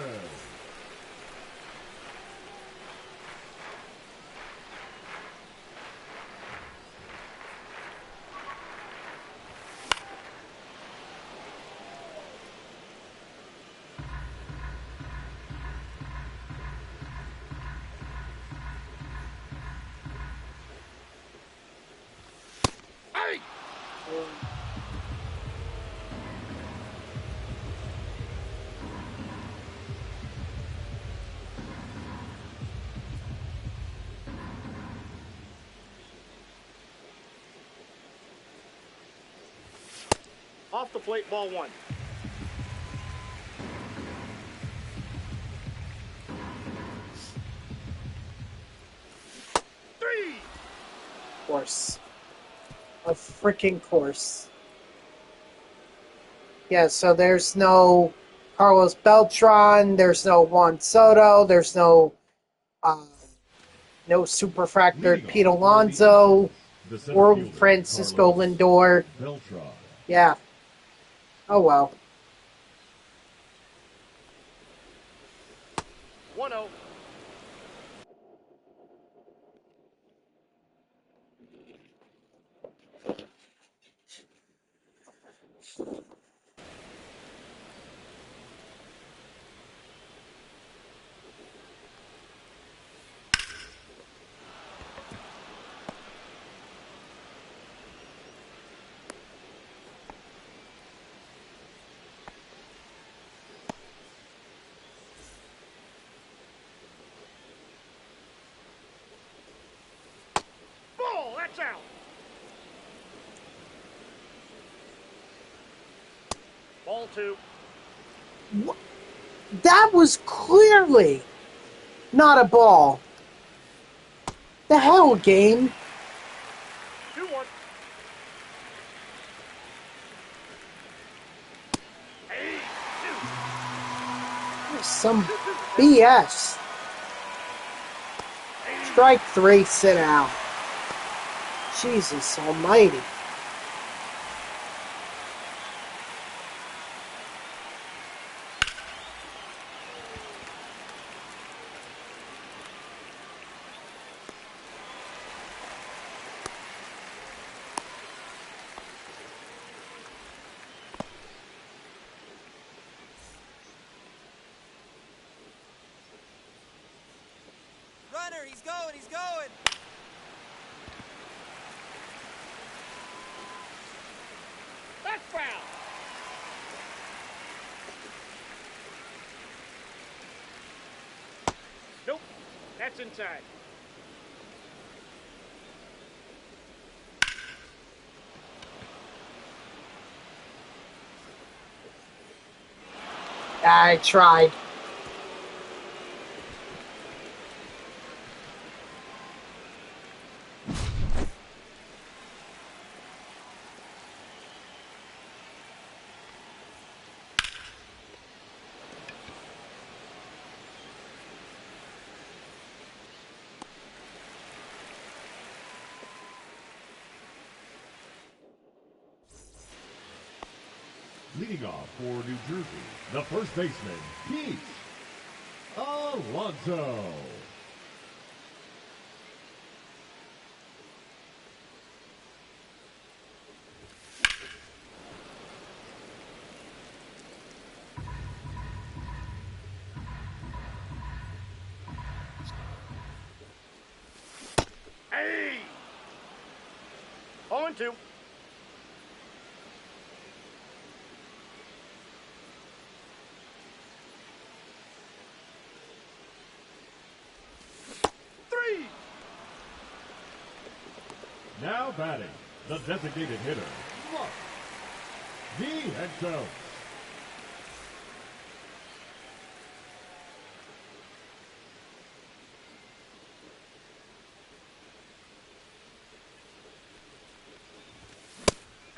Aye. Off the plate, ball one. Three! Course. A freaking course. Yeah, so there's no Carlos Beltran, there's no Juan Soto, there's no superfractored Pete Alonso or Francisco Lindor. Beltran. Yeah. Oh well. 1-0. Ball, that's out. Ball two. That was clearly not a ball. The hell, game? 2-1. Hey, Some BS. Strike three, sit out. Jesus almighty. Runner, he's going, he's going! that's foul. Nope, that's inside. I tried. Leading off for New Jersey, the first baseman, Pete Alonso. Hey! 0-2. Three! Now batting, the designated hitter, Mark Vientos.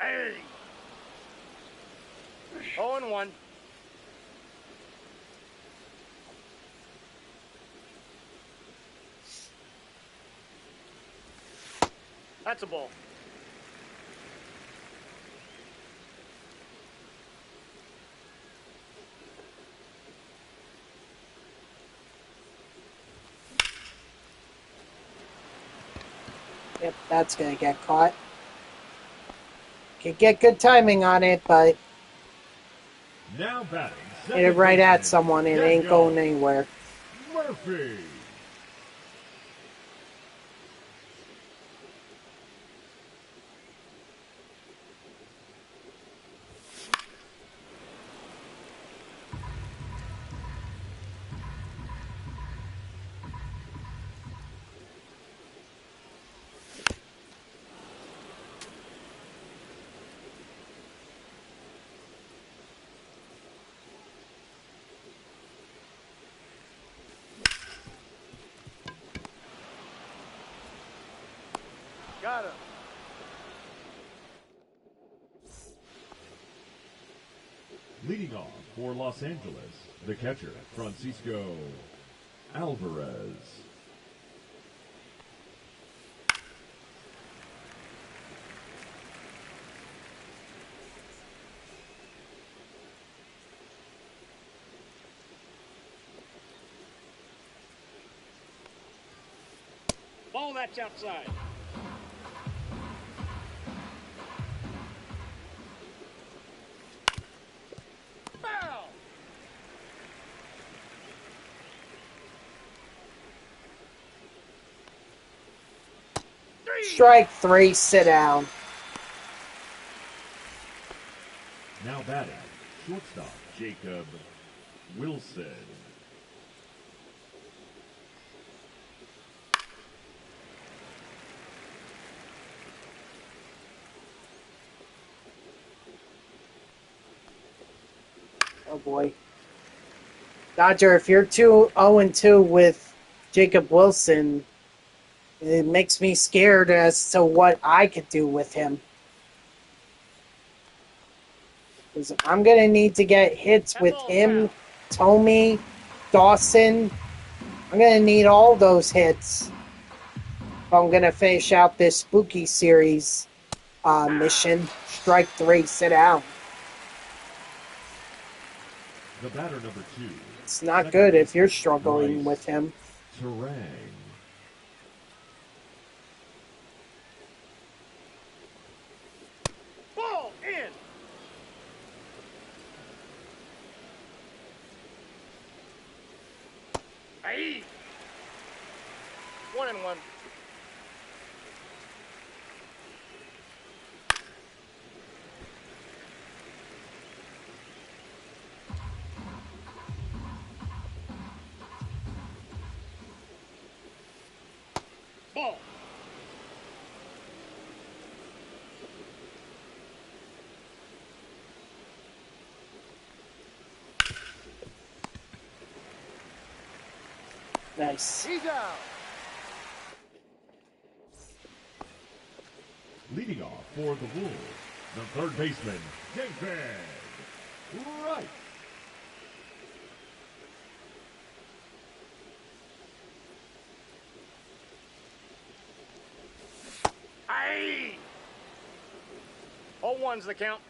Hey! 0-1. That's a ball. Yep, that's gonna get caught. Could get good timing on it, but Now batting, hit it right at baseman, someone and it ain't Daniel going anywhere. Murphy. Leading off for Los Angeles, the catcher, Francisco Alvarez. Ball, that's outside. Foul! Strike 3, sit down. Now batting, shortstop, Jacob Wilson. Oh boy. Dodger, if you're 2-0-2 with Jacob Wilson, it makes me scared as to what I could do with him. Because I'm going to need to get hits with him, Tomey, Dawson. I'm going to need all those hits if I'm going to finish out this spooky series mission. Strike 3, sit down. The batter number 2. It's not good if you're struggling with him. Terang. Ball in! Aye! 1-1. Ball. Nice. He's out. Leading off for the Wolves, the third baseman, David Wright. Aye! 0-1's the count.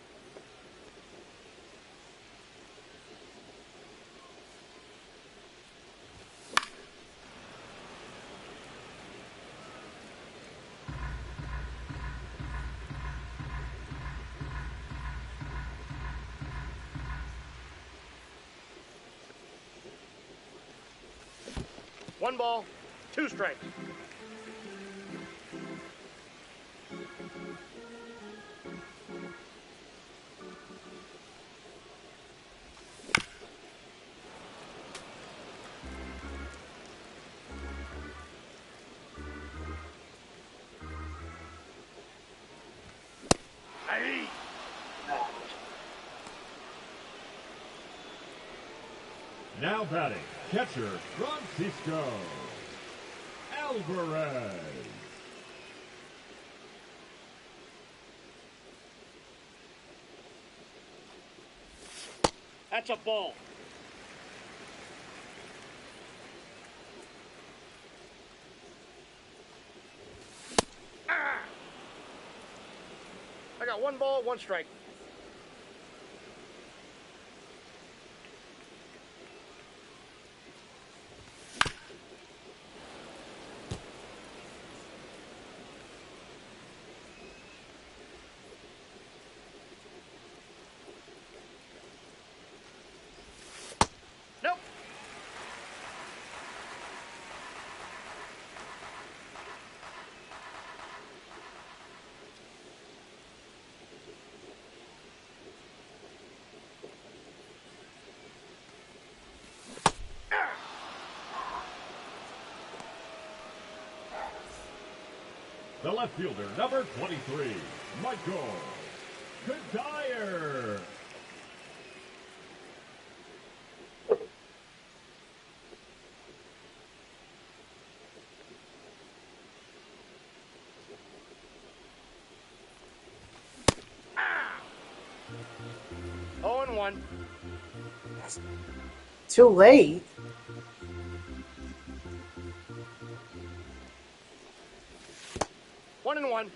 One ball, 2 strikes. Aye! Now batting, catcher, Francisco Alvarez. That's a ball. Ah! I got 1 ball, 1 strike. Nope. The left fielder, number 23, Michael Kadire. 0-1. Too late. One and one.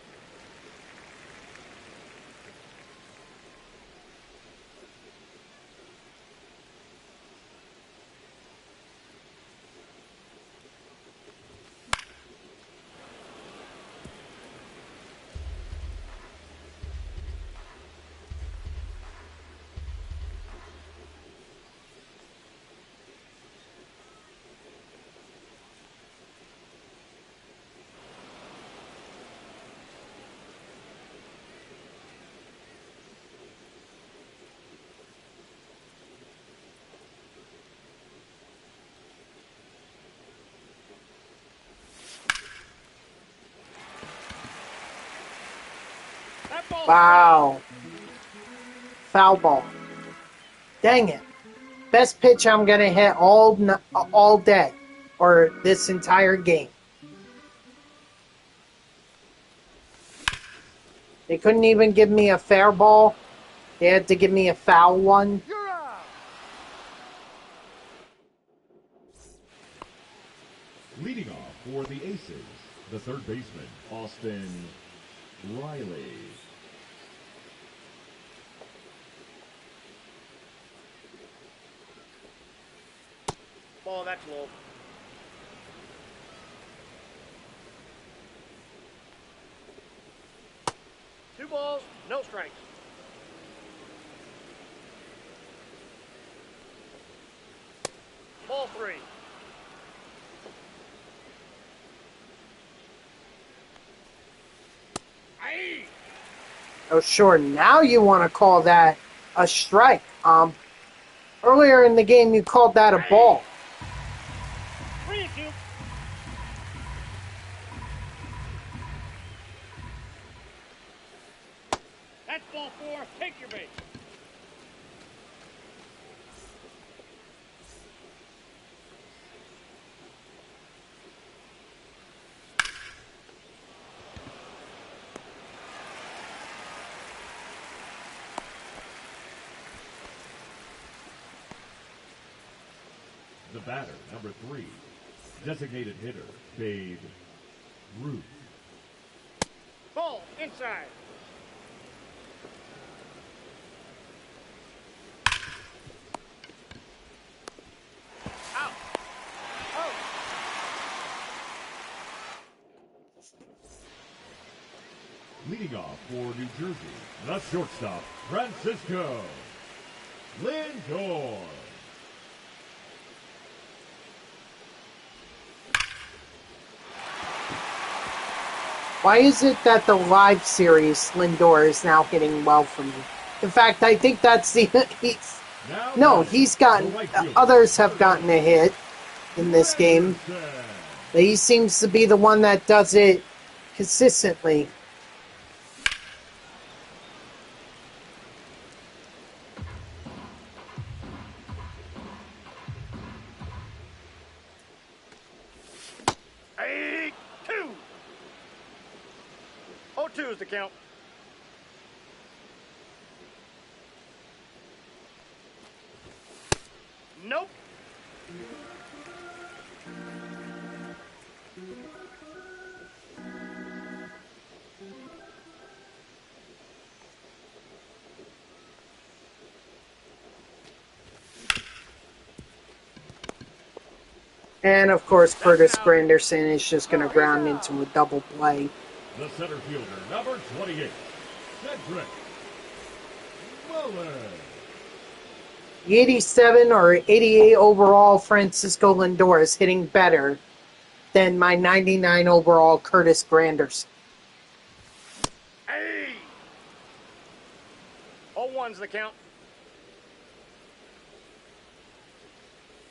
That ball's Wow. Foul ball. Dang it. Best pitch I'm going to hit all day. Or this entire game. They couldn't even give me a fair ball. They had to give me a foul one. You're out. Leading off for the Aces, the third baseman, Austin Riley. Ball, that's low. Two balls, no strikes. Ball three. Aye. Oh, sure. Now you want to call that a strike. Earlier in the game, you called that a ball. 3-2. That's ball four. Take your base. The batter, number 3, designated hitter, Babe Ruth. Ball inside. Out. Oh. Leading off for New Jersey, the shortstop, Francisco Lindor. Why is it that the live series Lindor is now hitting well for me? In fact, I think that's the he's gotten others have gotten a hit in this game, but he seems to be the one that does it consistently. Hey, 2. 0-2 is the count. Nope. And of course, Curtis Granderson is just going to ground into a double play. The center fielder, number 28, Cedric Mullins. The 87 or 88 overall Francisco Lindor is hitting better than my 99 overall Curtis Granderson. Hey. 0-1's the count.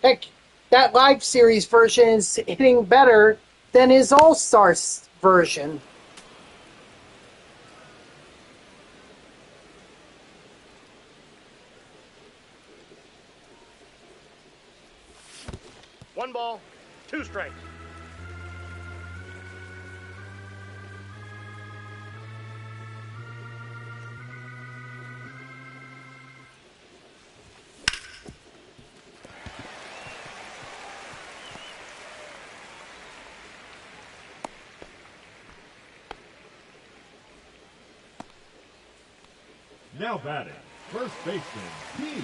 Heck, that live series version is hitting better than his All-Stars version. One ball, 2 strikes. Now batting, first baseman Pete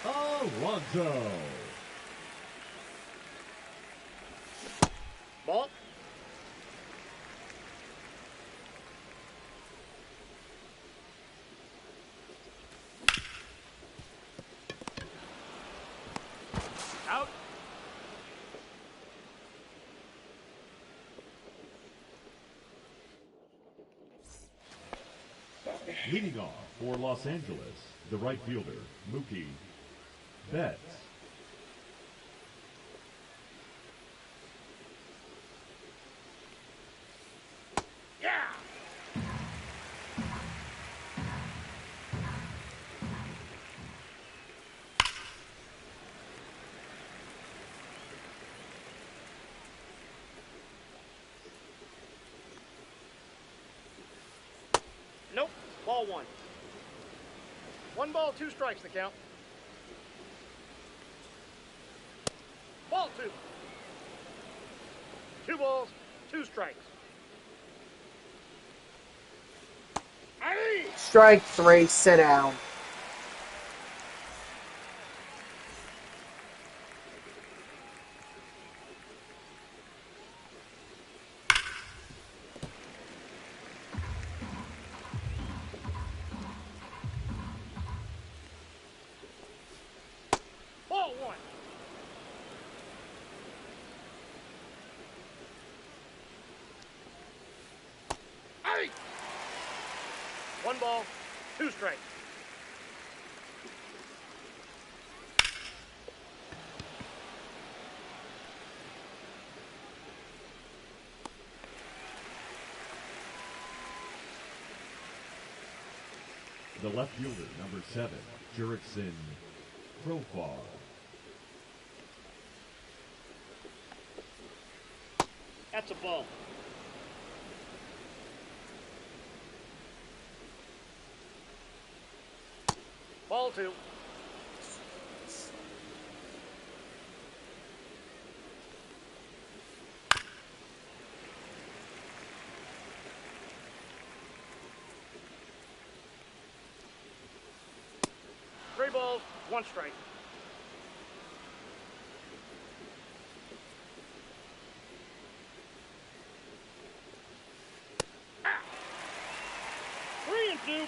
Alonso. Ball. Out. Leading off for Los Angeles, the right fielder, Mookie Betts. Yeah. Nope. Ball one. 1 ball, 2 strikes the count. Ball 2. 2 balls, 2 strikes. Aye. Strike 3, sit down. Ball 1. Aye. 1 ball, 2 strikes. The left fielder, number 7, Jurickson Profar. That's a ball. Ball 2. Three balls, 1 strike. Ah. 3 and 2.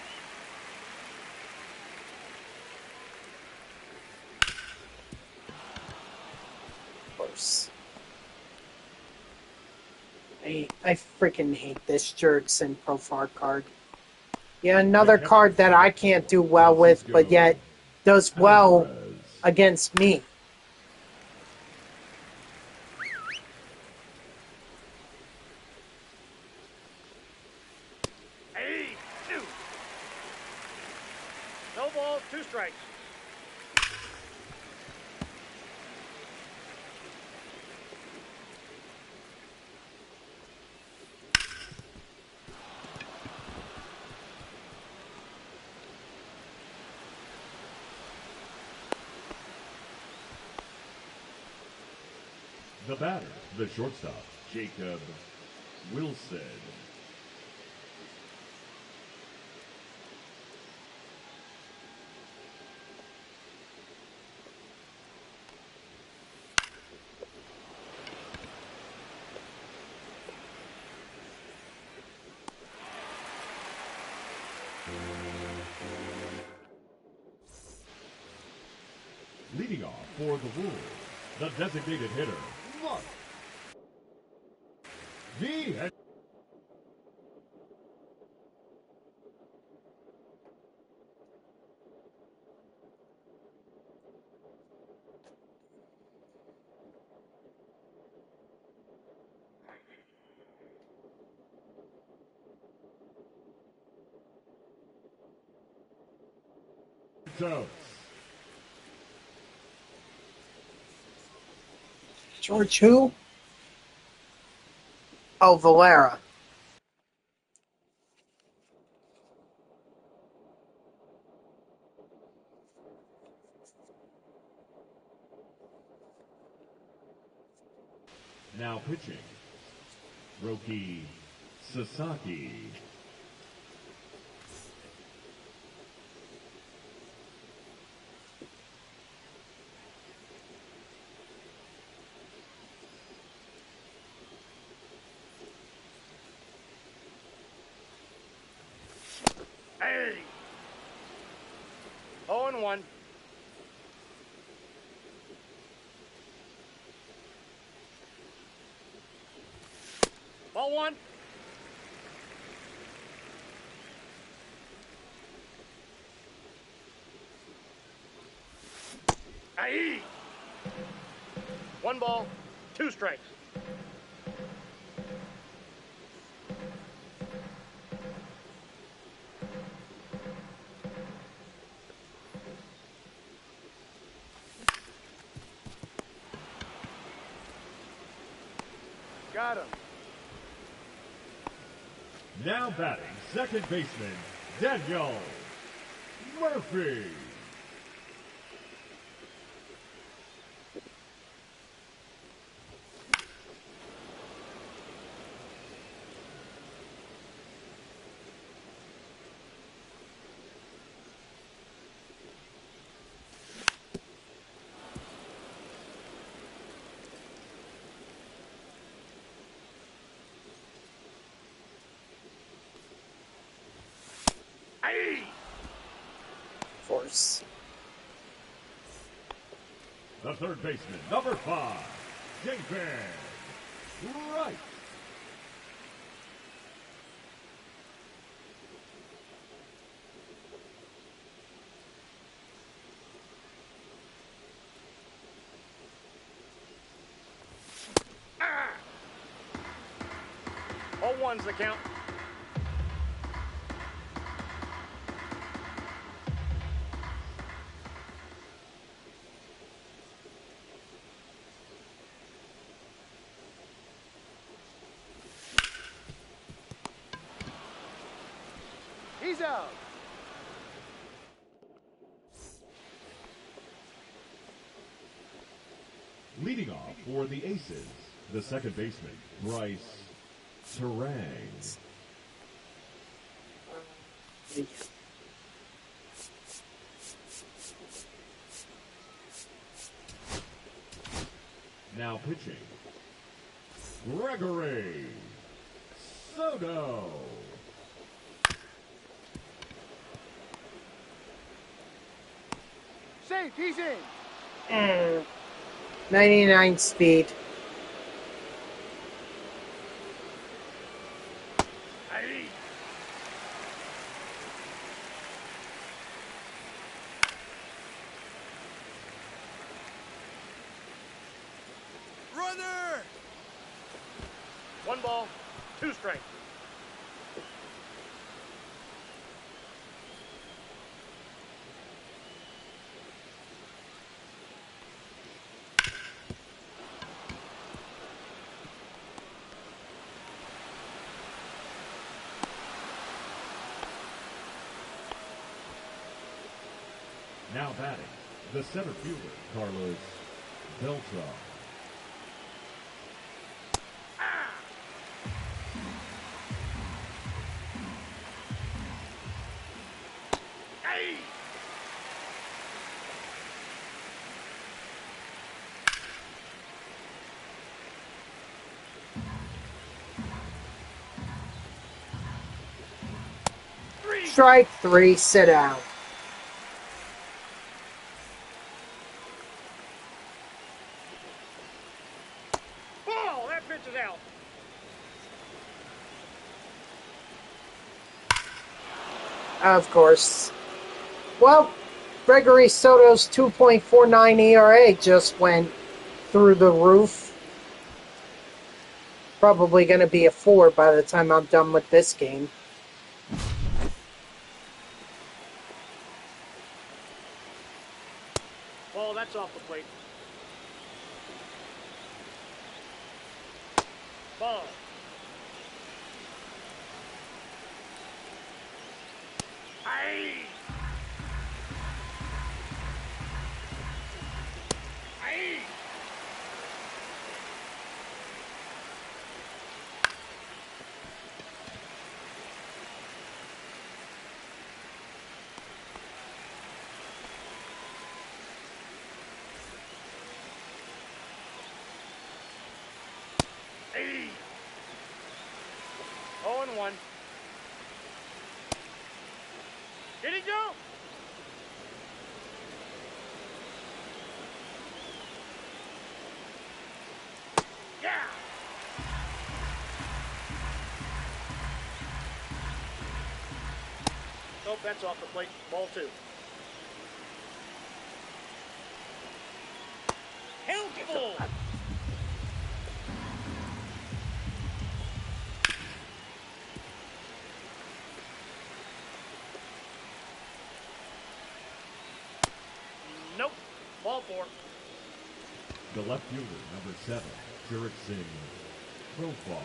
Close. I freaking hate this Jurickson Profar card. Yeah, another card that I can't do well with, but yet does well against me. Hey, 2. No balls, 2 strikes. The batter, the shortstop, Jacob Wilson. Leading off for the Wolves, the designated hitter, Mark V. Toes. George who? Oh, Valera. Now pitching, Roki Sasaki. 0-1. Ball 1. Aye. 1 ball, 2 strikes. Got him. Now batting, second baseman, Daniel Murphy. Aye. Force. The third baseman, number 5, David Wright. Ah. 0-1's the count. He's out. Leading off for the Aces, the second baseman, Bryce Terang. Now pitching, Gregory Soto. Safe, he's in. 99 speed. Aye. Runner! 1 ball, 2 strikes. Now batting, the center fielder, Carlos Beltran. Aye. Strike 3, sit down. Ball, that pitch is out. Of course. Well, Gregory Soto's 2.49 ERA just went through the roof. Probably going to be a 4 by the time I'm done with this game. Ball, that's off the plate. Ball. Aye. Aye. Aye. 0-1. Did he go? defense off the plate. Ball 2. Helpful. Nope. Ball 4. The left fielder, number 7, Jared Singh, profile.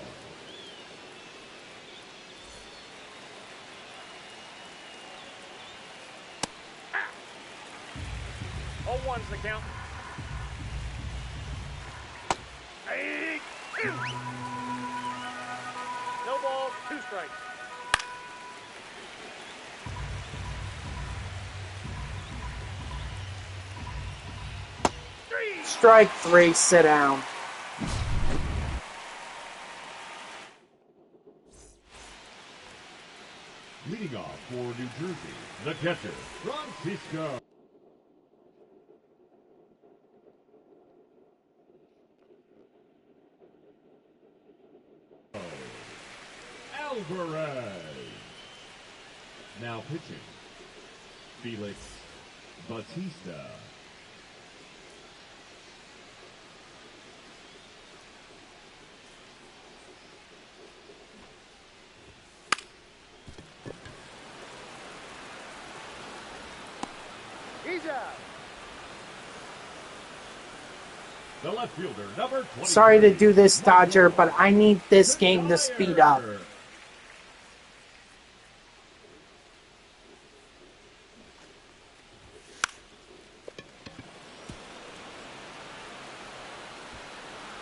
Oh, 1's the count. Hey. No ball, 2 strikes. Strike 3, sit down. Leading off for New Jersey, the catcher, Francisco Alvarez. Now pitching, Felix Bautista. He's out. The left fielder, number 20. Sorry to do this, Dodger, but I need this game to speed up.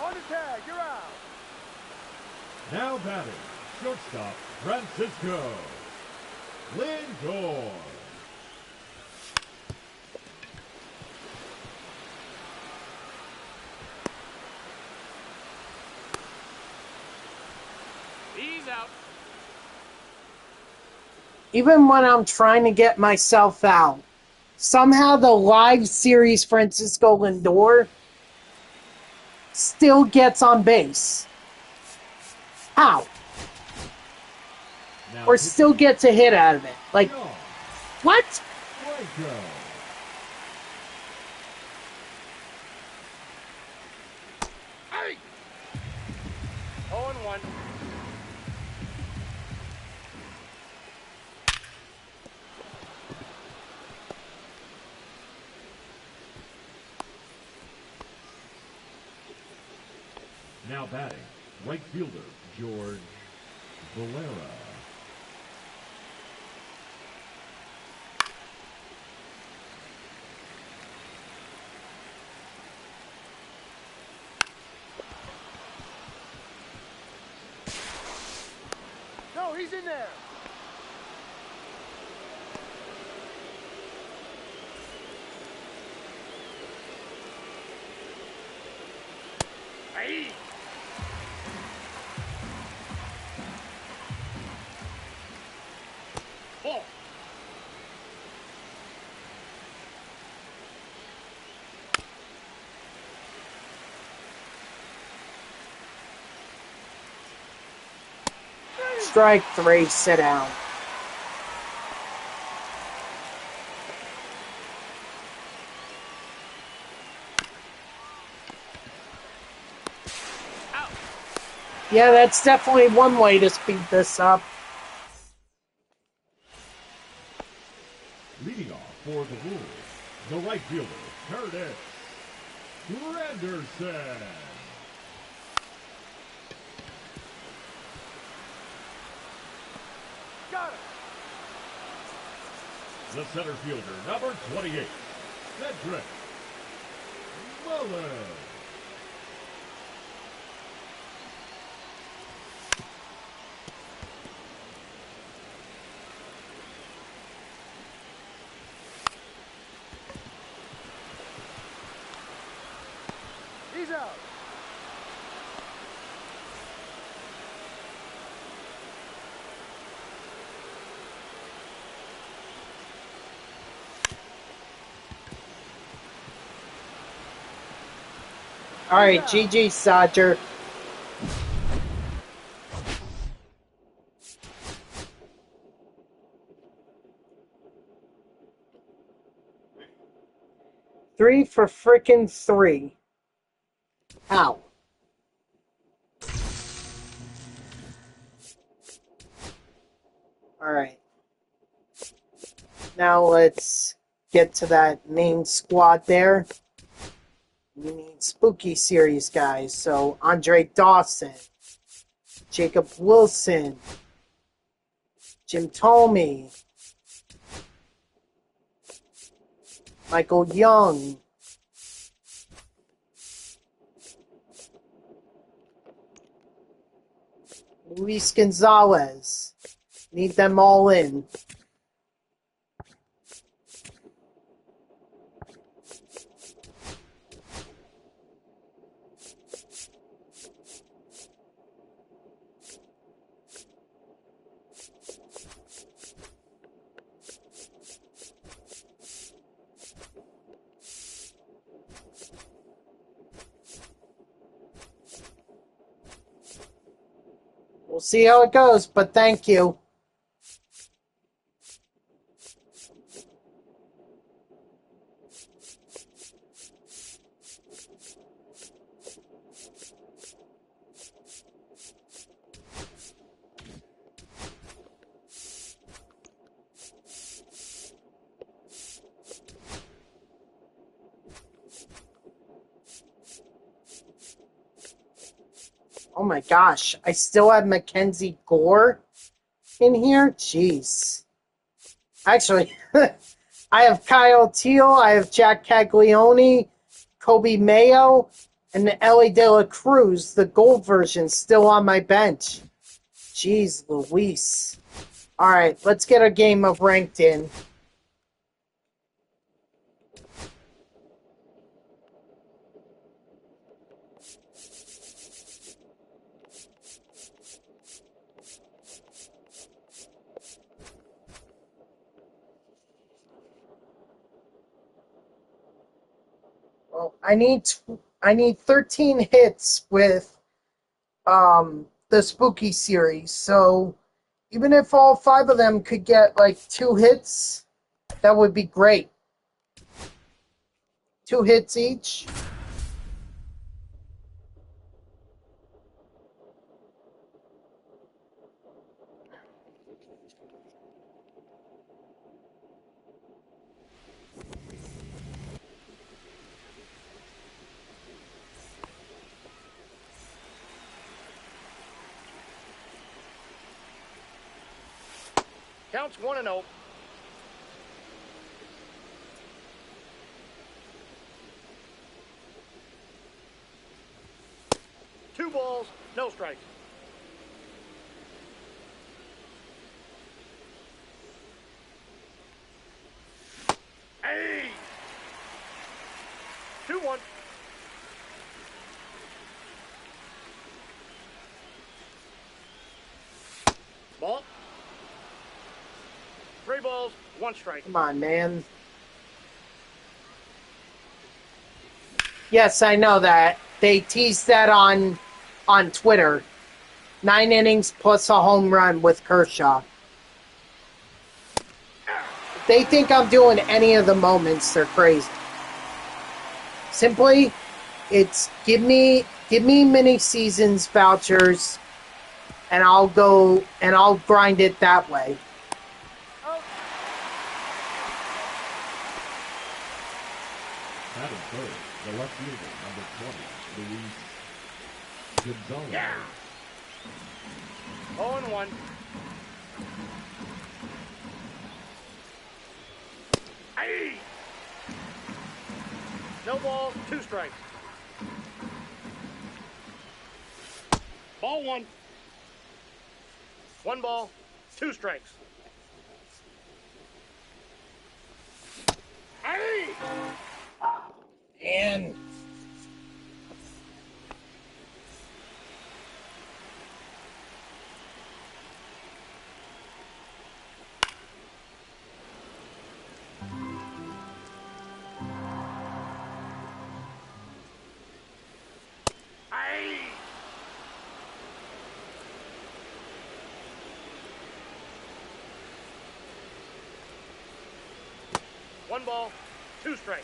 On the tag, you're out. Now batting, shortstop, Francisco Lindor. He's out. Even when I'm trying to get myself out, somehow the live series Francisco Lindor still gets on base. How? Now Or still gets a hit out of it. Like, John what? Franco. Hey. 0-1. Now batting, right fielder, George Valera. No, he's in there. Hey. Ball. Strike 3, sit down. Out. Yeah, that's definitely one way to speed this up. Leading off for the Wolves, the right fielder, Curtis Granderson. Got him. The center fielder, number 28, Cedric Mullins. He's out. Alright, GG, Dodger. 3 for frickin' 3. Ow. Alright. Now let's get to that main squad there. We need spooky series guys. So Andre Dawson, Jacob Wilson, Jim Thome, Michael Young, Luis Gonzalez. Need them all in. We'll see how it goes, but thank you. Oh my gosh, I still have Mackenzie Gore in here? Jeez. Actually, I have Kyle Teal, I have Jack Caglione, Kobe Mayo, and Ellie De La Cruz, the gold version, still on my bench. Jeez Louise. Alright, let's get a game of ranked in. Well, I need 13 hits with the Spooky series. So even if all 5 of them could get like 2 hits, that would be great. 2 hits each. Counts 1-0. Two balls, no strikes. Hey! 2-1. Ball. 3 balls, 1 strike. Come on, man. Yes, I know that. They teased that on Twitter. 9 innings plus a home run with Kershaw. If they think I'm doing any of the moments, they're crazy. Simply, it's give me mini seasons vouchers, and I'll grind it that way. Batting third, the left fielder, number 20, Luis Gonzalez. Yeah. 0-1. Hey! No balls, 2 strikes. Ball 1. 1 ball, 2 strikes. Hey! And Hey! 1 ball, 2 strikes.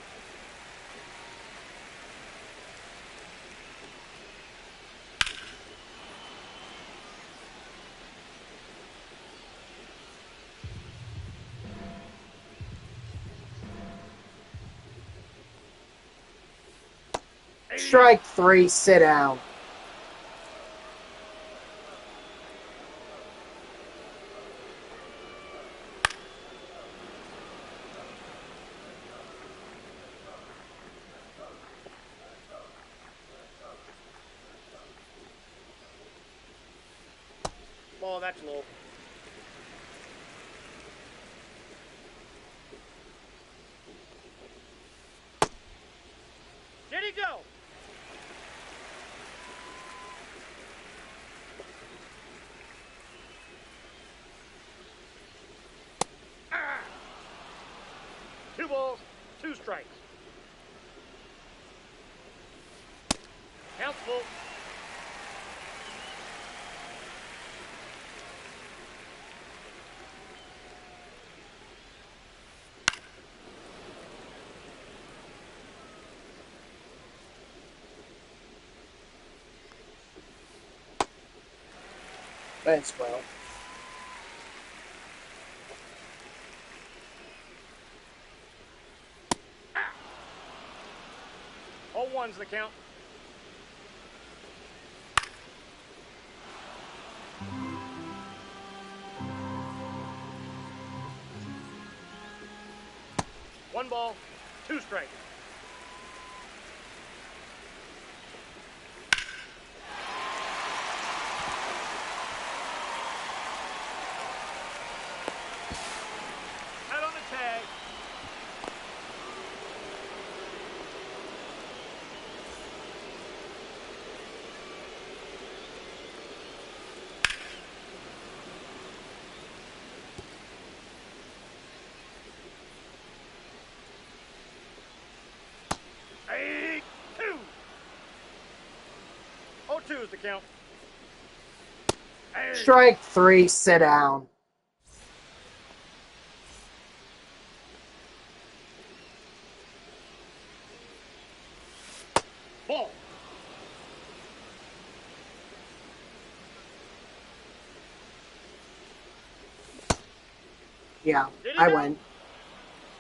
Strike 3, sit down. Ball, that's low. Did he go? Ah! 2 balls, 2 strikes. Count's full. That's well. All one's the count. One ball, 2 strikes. Out on the tag. Hey, 2. 0-2 is the count. Hey. Strike 3, sit down. Ball. Yeah, Did he I go? win.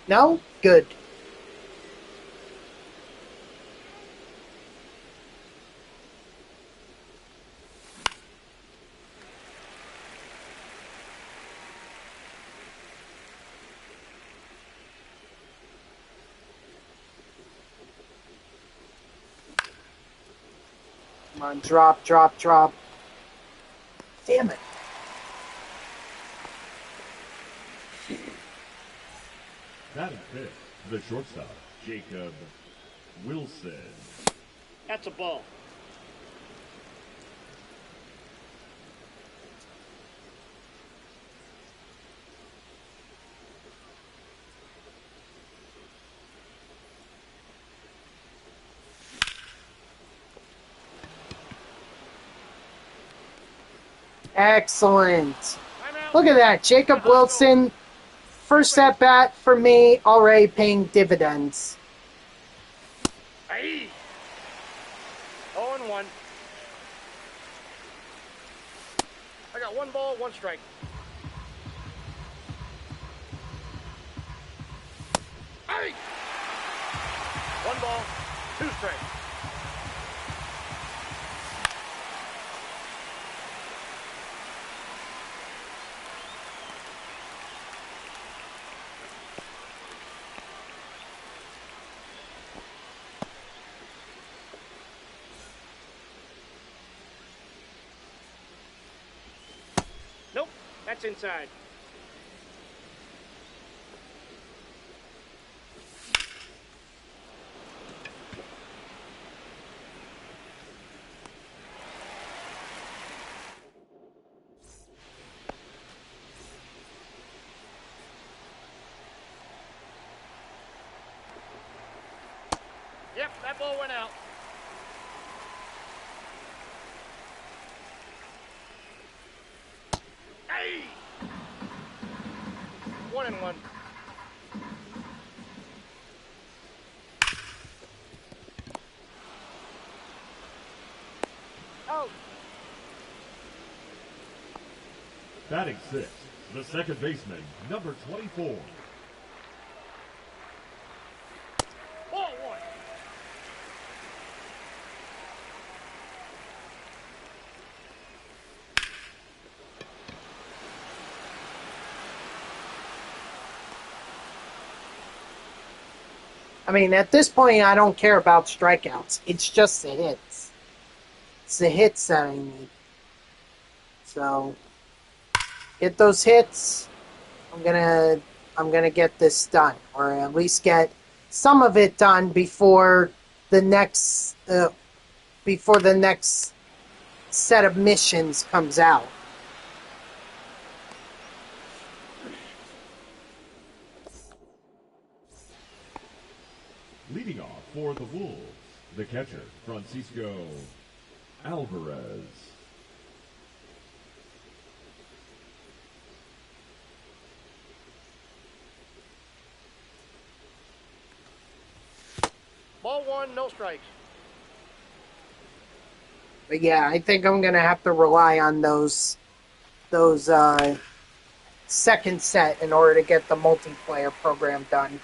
No? Good. Come on, drop, drop, drop. Damn it. Batting fifth, the shortstop, Jacob Wilson. That's a ball. Excellent. Timeout. Look at that. Jacob Wilson, first at bat for me, already paying dividends. Hey. 0-1. I got 1 ball, 1 strike. Hey. 1 ball, 2 strikes. Nope, that's inside. Yep, that ball went out. Hey! 1-1. Out. Batting sixth, the second baseman, number 24. Ball 1. I mean, at this point, I don't care about strikeouts. It's just the hits. It's the hits that I need. So, get those hits. I'm gonna get this done, or at least get some of it done before the next set of missions comes out. Leading off for the Wolves, the catcher, Francisco Alvarez. Ball one, no strikes. But yeah, I think I'm gonna have to rely on those second set in order to get the multiplayer program done.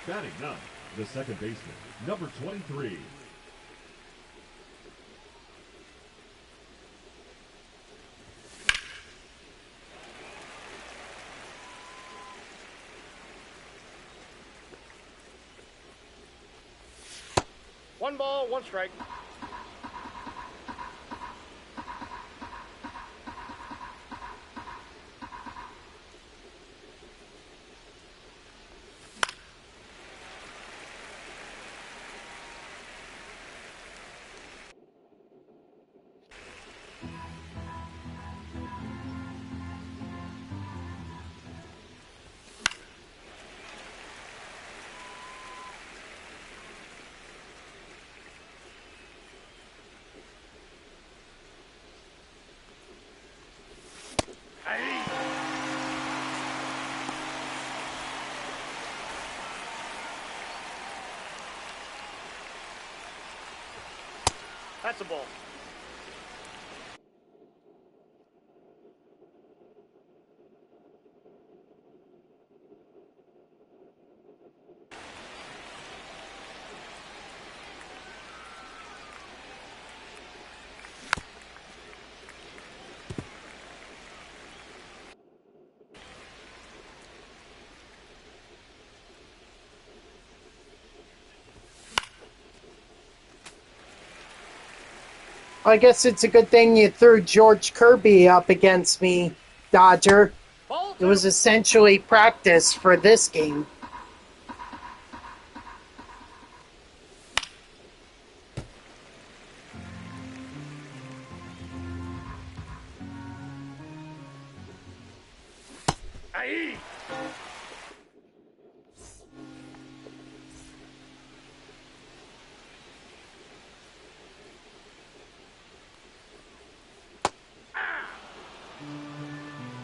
Batting ninth, the second baseman, number 23. One ball, one strike. That's a ball. I guess it's a good thing you threw George Kirby up against me, Dodger. Ball It two. was essentially practice for this game. Aye.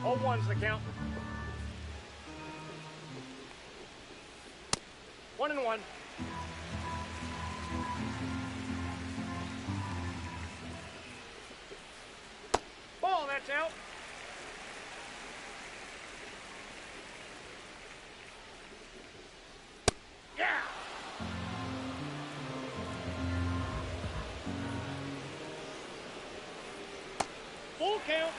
Oh, one's the count. 1-1. Ball, that's out. Yeah. Full count.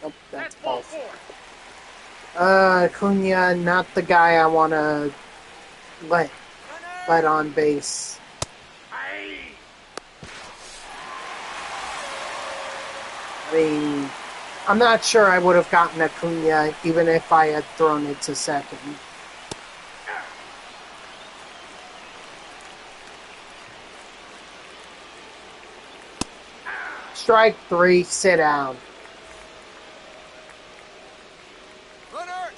Nope, that's That's ball false. four. Acuna, not the guy I want to let Runner! on base. Aye. I mean, I'm not sure I would have gotten Acuna even if I had thrown it to second. Strike three, sit down. Runner!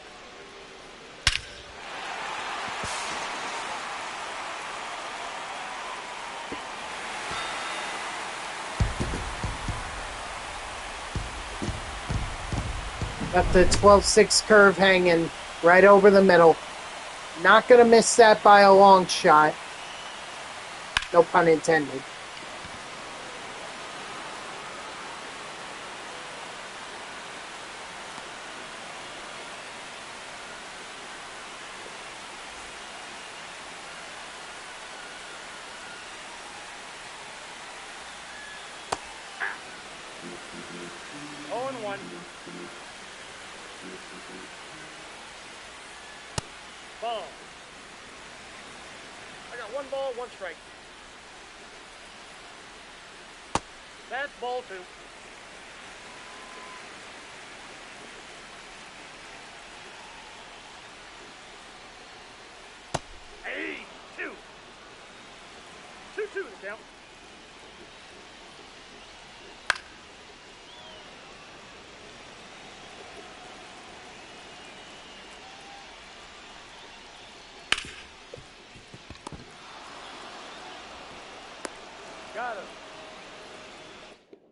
Got the 12-6 curve hanging right over the middle. Not going to miss that by a long shot. No pun intended. 0-1. Ball. I got 1 ball, 1 strike. That's ball 2. Hey, 2. 2-2 the count. Got him.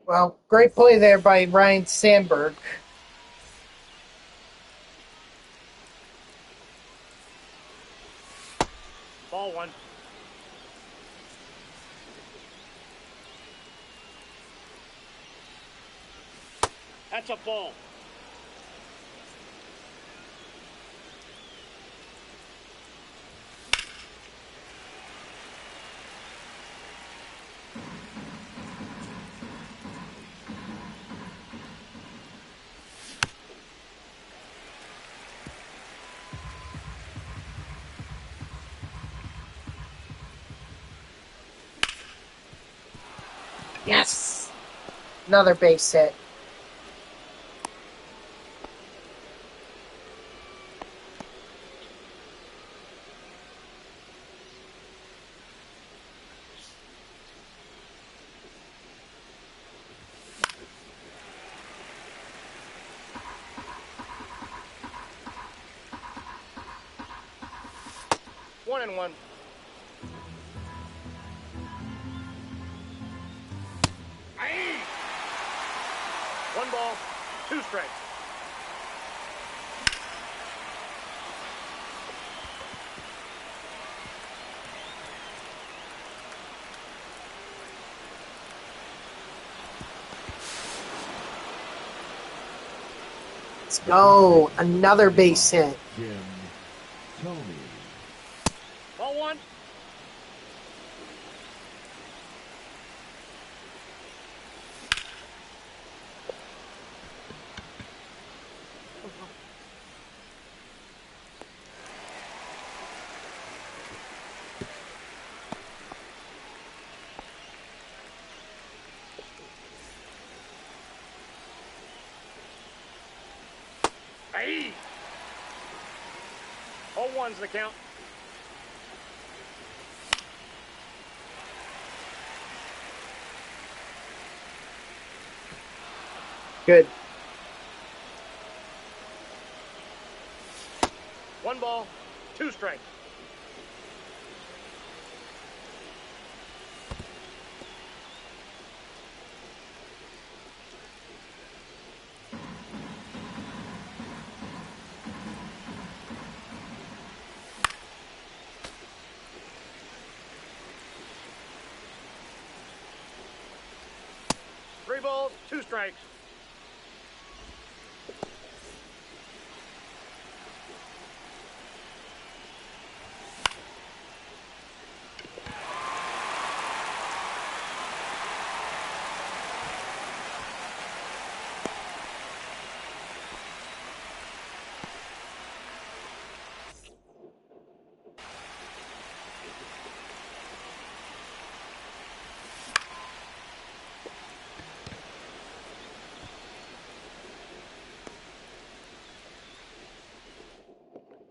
Well, great play there by Ryan Sandberg. Ball 1. That's a ball. Yes! Another base hit. One and 1. Aye. 1 ball, 2 strikes. Let's go. Another base hit. Jim, Tony. Ball 1. Aye. 0-1's the count. Good. 1 ball, 2 strikes. Three balls, 2 strikes.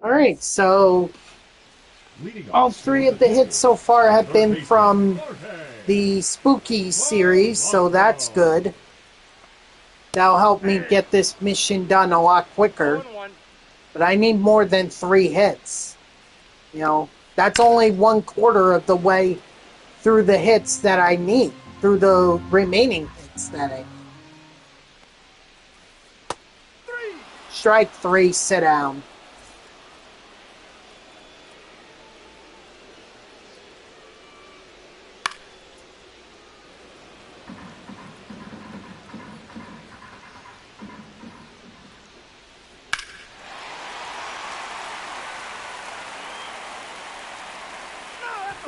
All right, so Leading off all 3 of the hits so far have been from the Spooky series, so that's good. That'll help me get this mission done a lot quicker. 0-1. But I need more than 3 hits. You know, that's only 1/4 of the way through the hits that I need, through the remaining hits that I need. 3. Strike 3, sit down.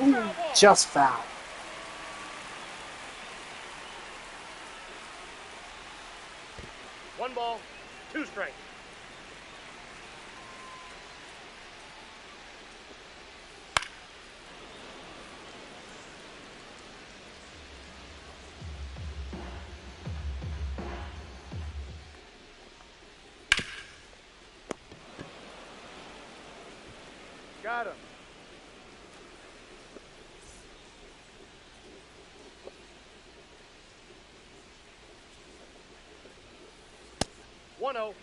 Ooh, just foul. Two strikes. Got him. One zero.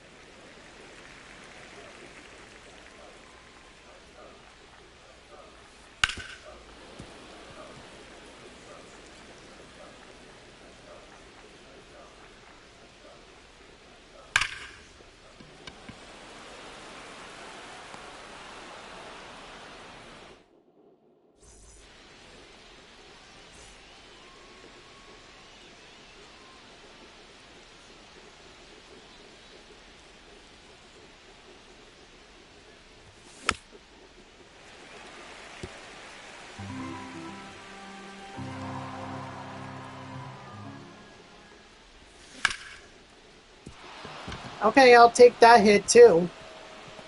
Okay, I'll take that hit too.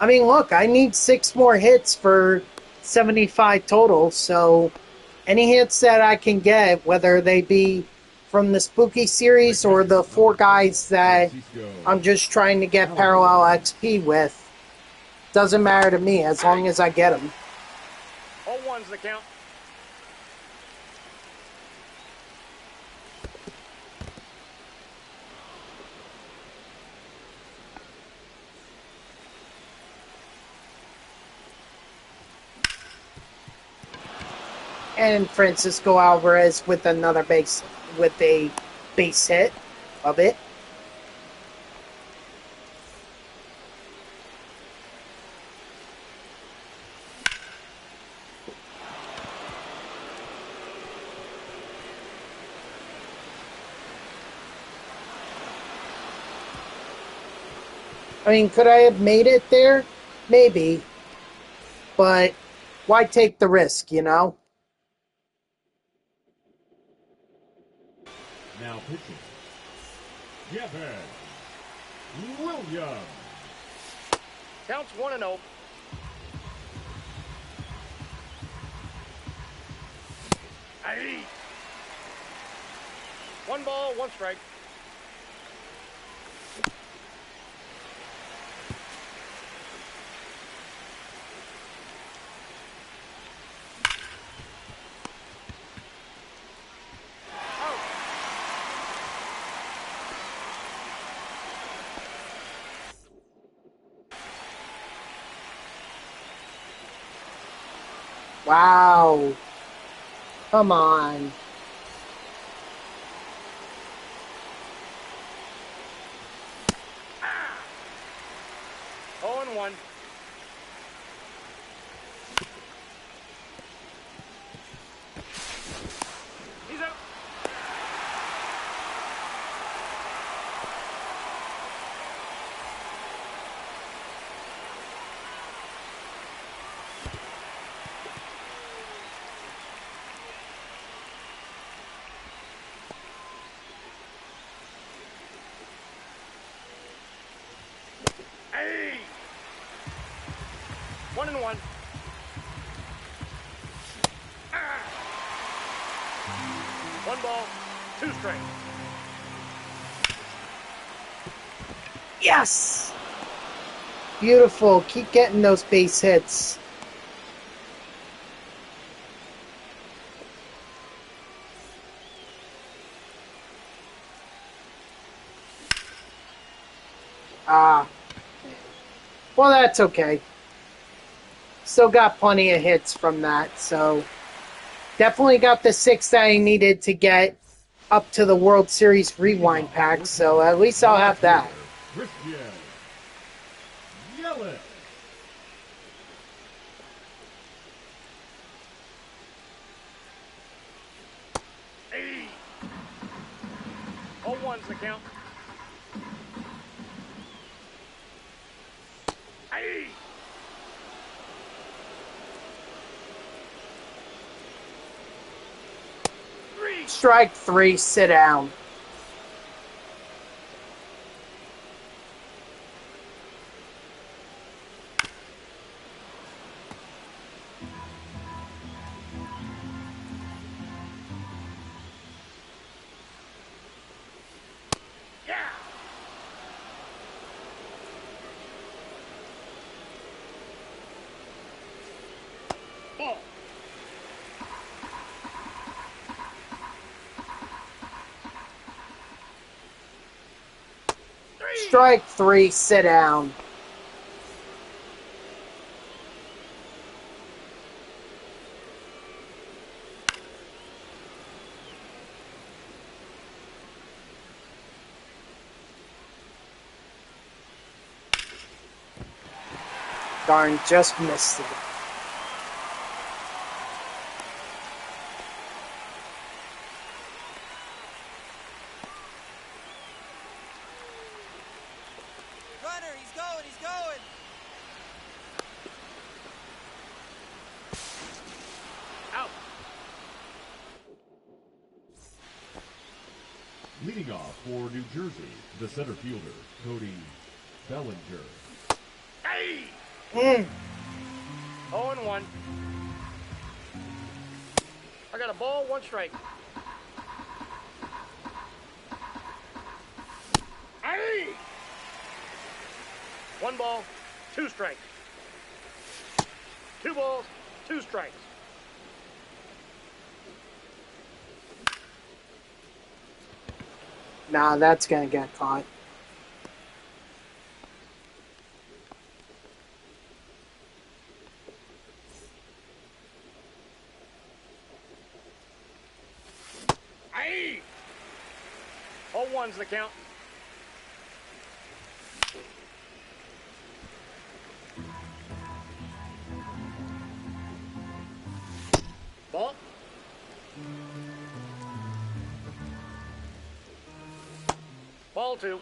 I mean, look, I need 6 more hits for 75 total, so any hits that I can get, whether they be from the Spooky series or the 4 guys that I'm just trying to get parallel XP with, doesn't matter to me as long as I get them. 0-1's the count. And Francisco Alvarez with another base, with a base hit of it. I mean, could I have made it there? Maybe. But why take the risk, you know? Now pitching. Jeffers Williams. Counts 1-0. Aye. 1 ball, 1 strike. Wow. Come on. Oh and 1. He's out. Hey! 1-1. Ah! 1 ball, 2 strikes. Yes! Beautiful. Keep getting those base hits. Ah. Well, that's okay. Still got plenty of hits from that, so definitely got the 6 that I needed to get up to the World Series Rewind pack, so at least I'll have that. Christian Yelich. Hey! 0-1's the count. Hey! Strike 3, sit down. Ball. Strike 3, sit down. Darn, just missed it. Runner, he's going, he's going. Out. Leading off for New Jersey, the center fielder, Cody Bellinger. Hey! 0-1. I got a ball, 1 strike. Hey! 1 ball, 2 strikes. 2 balls, 2 strikes. Nah, that's gonna get caught. Hey! 0-1's the count. Ball. Ball 2.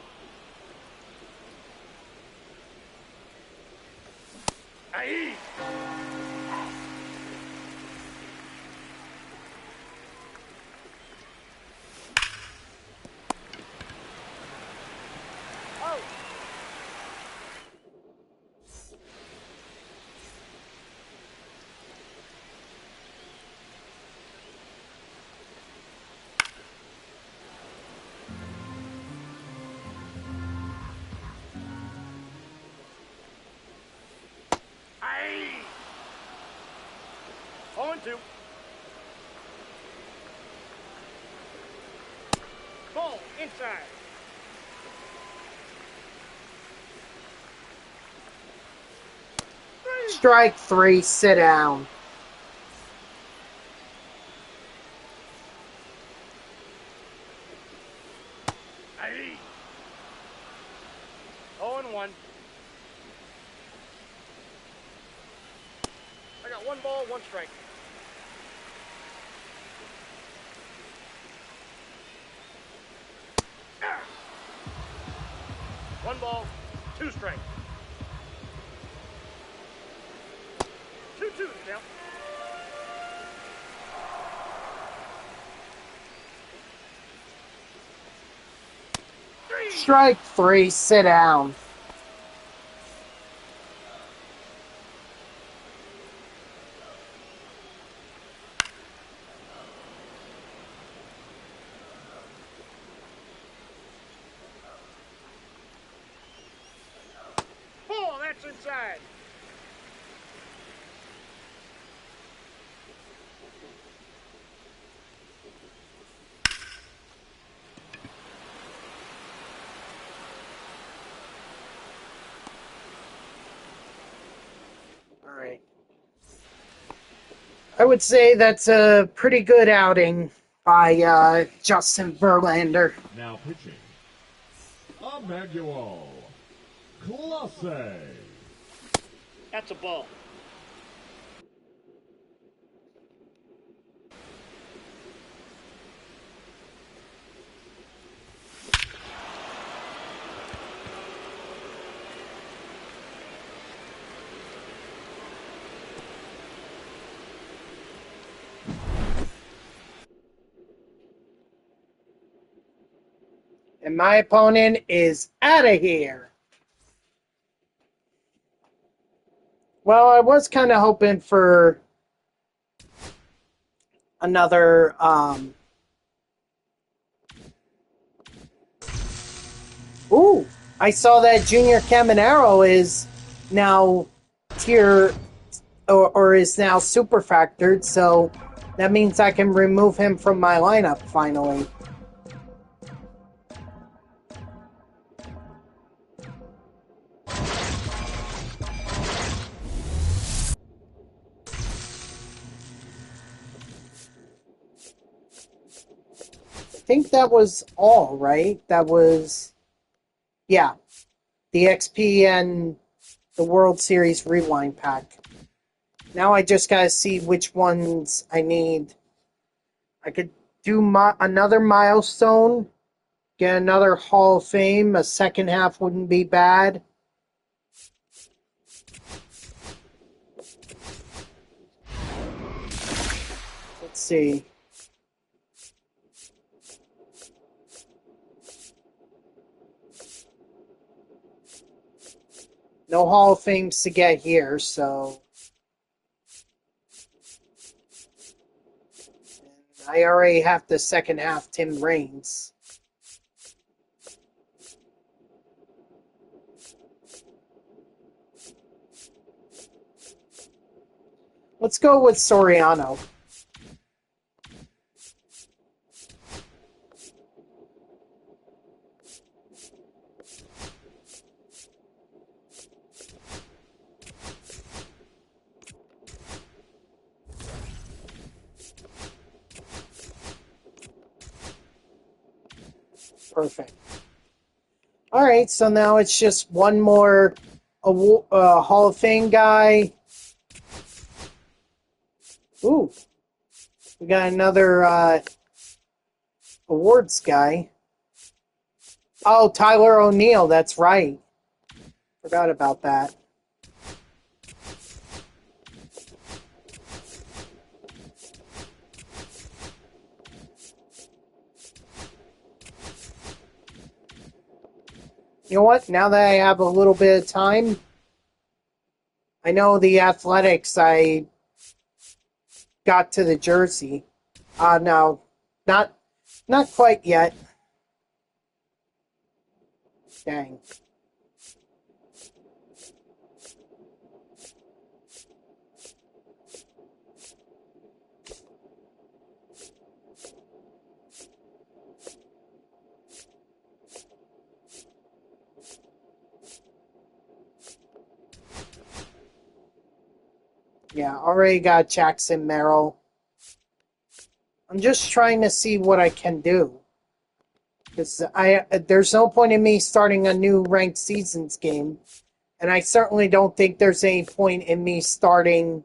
Hey! Oh! Hey! 0-2. Ball inside. Strike 3, sit down. Hey! 0-1. I got 1 ball, 1 strike. Ah! 1 ball, 2 strikes. 2-2 the count. Strike 3, sit down. Ball, that's inside. All right. I would say that's a pretty good outing by Justin Verlander. Now pitching, Emmanuel Clase. That's a ball. And my opponent is out of here. Well, I was kind of hoping for another Ooh, I saw that Junior Caminero is now tier or is now super factored, so that means I can remove him from my lineup finally. I think that was all, right? That was, yeah, the XP and the World Series Rewind pack. Now I just gotta see which ones I need. I could do another milestone, get another Hall of Fame. A second half wouldn't be bad. Let's see. No Hall of Fames to get here, so I already have the second half Tim Raines. Let's go with Soriano. Perfect. All right, so now it's just one more Hall of Fame guy. Ooh, we got another awards guy. Oh, Tyler O'Neill, that's right. Forgot about that. You know what? Now that I have a little bit of time, I know the Athletics, I got to the jersey. No, not quite yet. Dang. Yeah, already got Jackson Merrill. I'm just trying to see what I can do. Because there's no point in me starting a new ranked seasons game. And I certainly don't think there's any point in me starting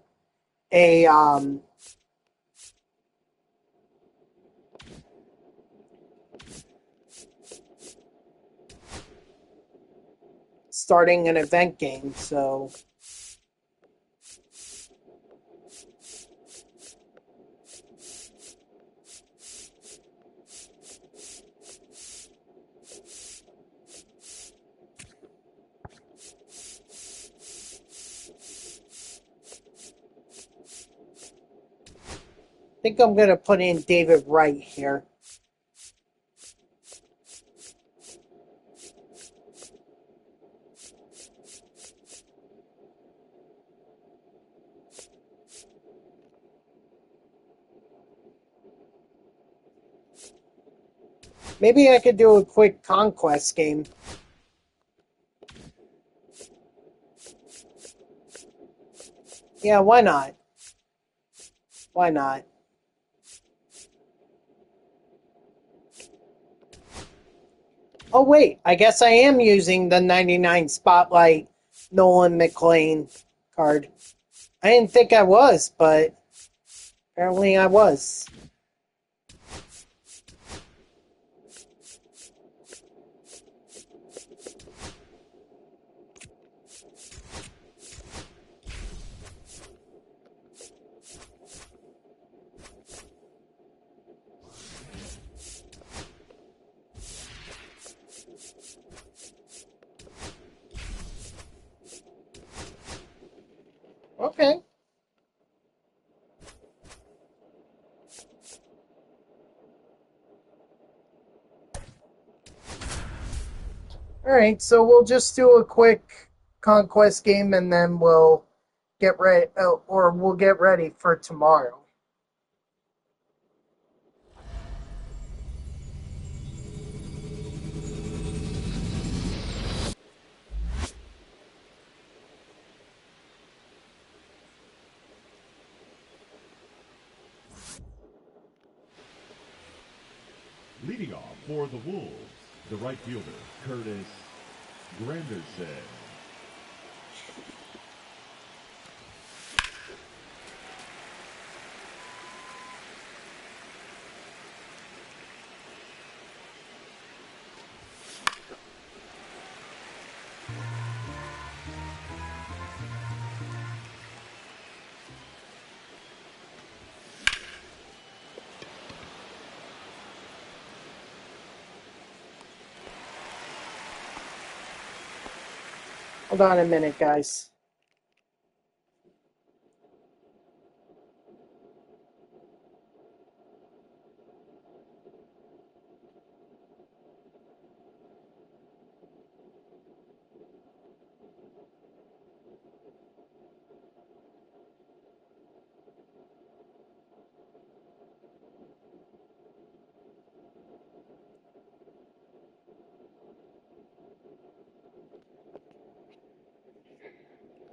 a starting an event game, so I think I'm gonna put in David Wright here. Maybe I could do a quick conquest game. Yeah, why not? Why not? Oh wait, I guess I am using the 99 Spotlight Nolan McLean card. I didn't think I was, but apparently I was. Okay. Alright, so we'll just do a quick conquest game and then we'll get ready, or we'll get ready for tomorrow. Leading off for the Wolves, the right fielder, Curtis Granderson. Hold on a minute, guys.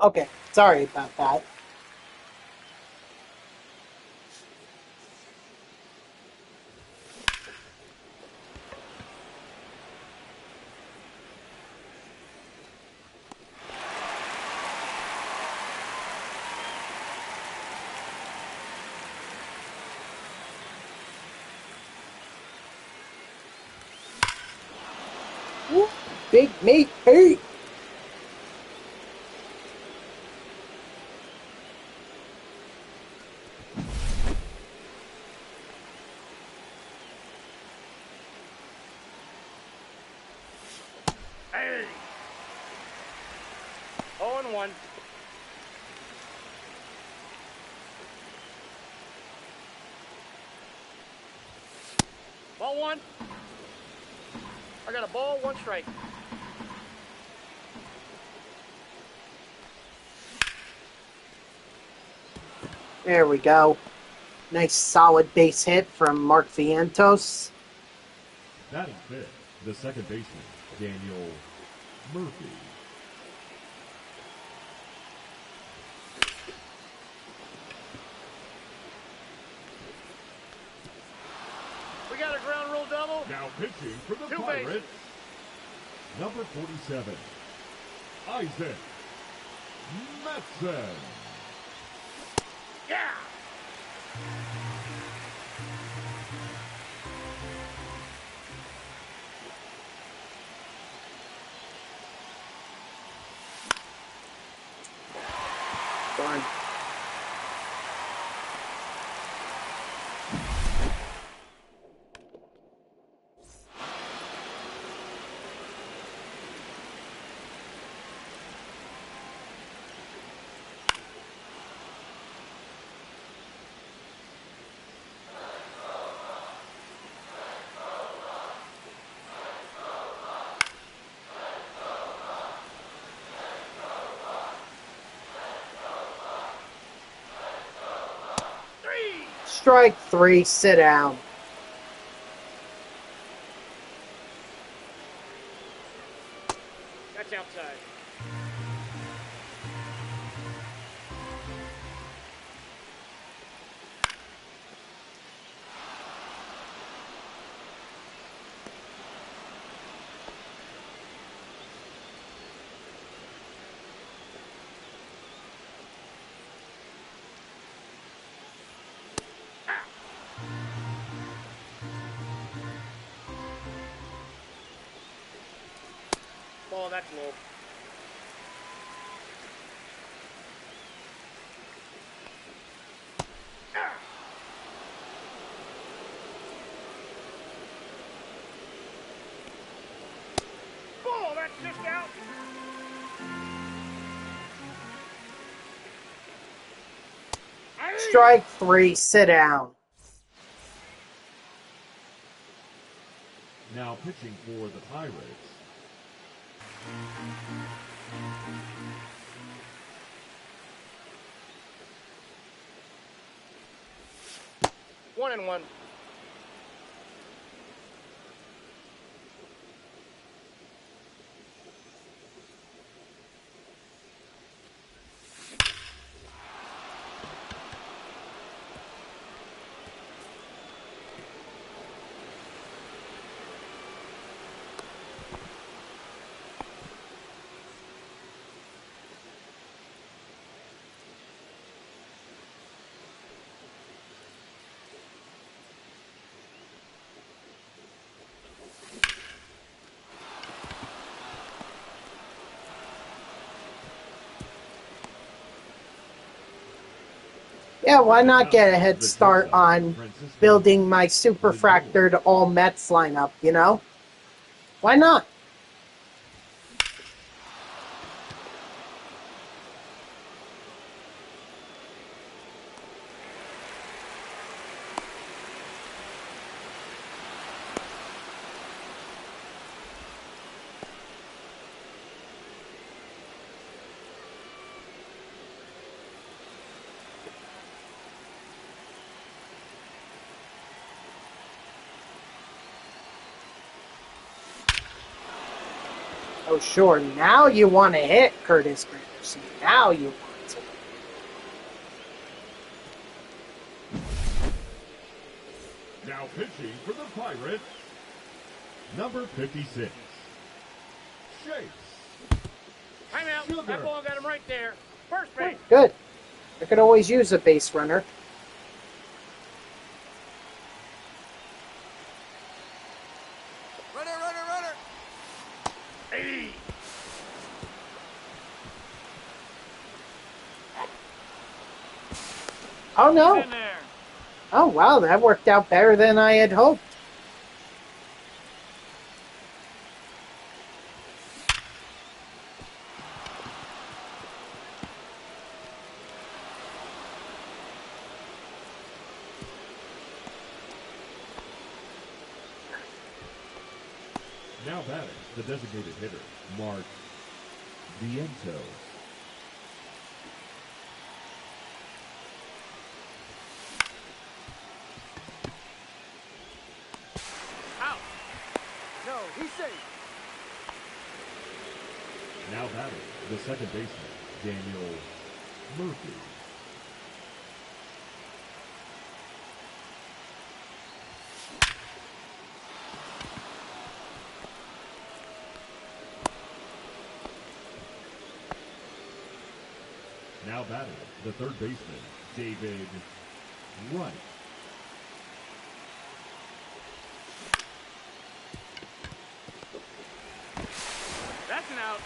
Okay, sorry about that. Woo, Big Meat Pete. Hey! 0-1. Ball one. I got a ball, one strike. There we go. Nice solid base hit from Mark Vientos. Batting fifth, the second baseman, Daniel Murphy. We got a ground rule double. Now pitching for the Two Pirates, bases. number 47, Isaac Metzen. Yeah! Darn. Three! Strike three, sit down. That's outside. Ball, that's low. Ball, that's just out. Strike three, sit down. Now pitching for the Pirates, 1-1. Yeah, why not get a head start on building my superfractored all Mets lineup, you know? Why not? Oh, sure. Now you want to hit Curtis Granderson. Now you want to. Now pitching for the Pirates, number 56, Chase. Timeout. Sugar. That ball got him right there. First base. Good. I could always use a base runner. Runner, runner, runner. Hey. Oh, no. Get in there. Oh, wow. That worked out better than I had hoped. Now batting, the designated hitter, Mark Vientos. Out. No, he's safe. Now batting, the second baseman, Daniel Murphy. Now batting, the third baseman, David Wright. That's an out.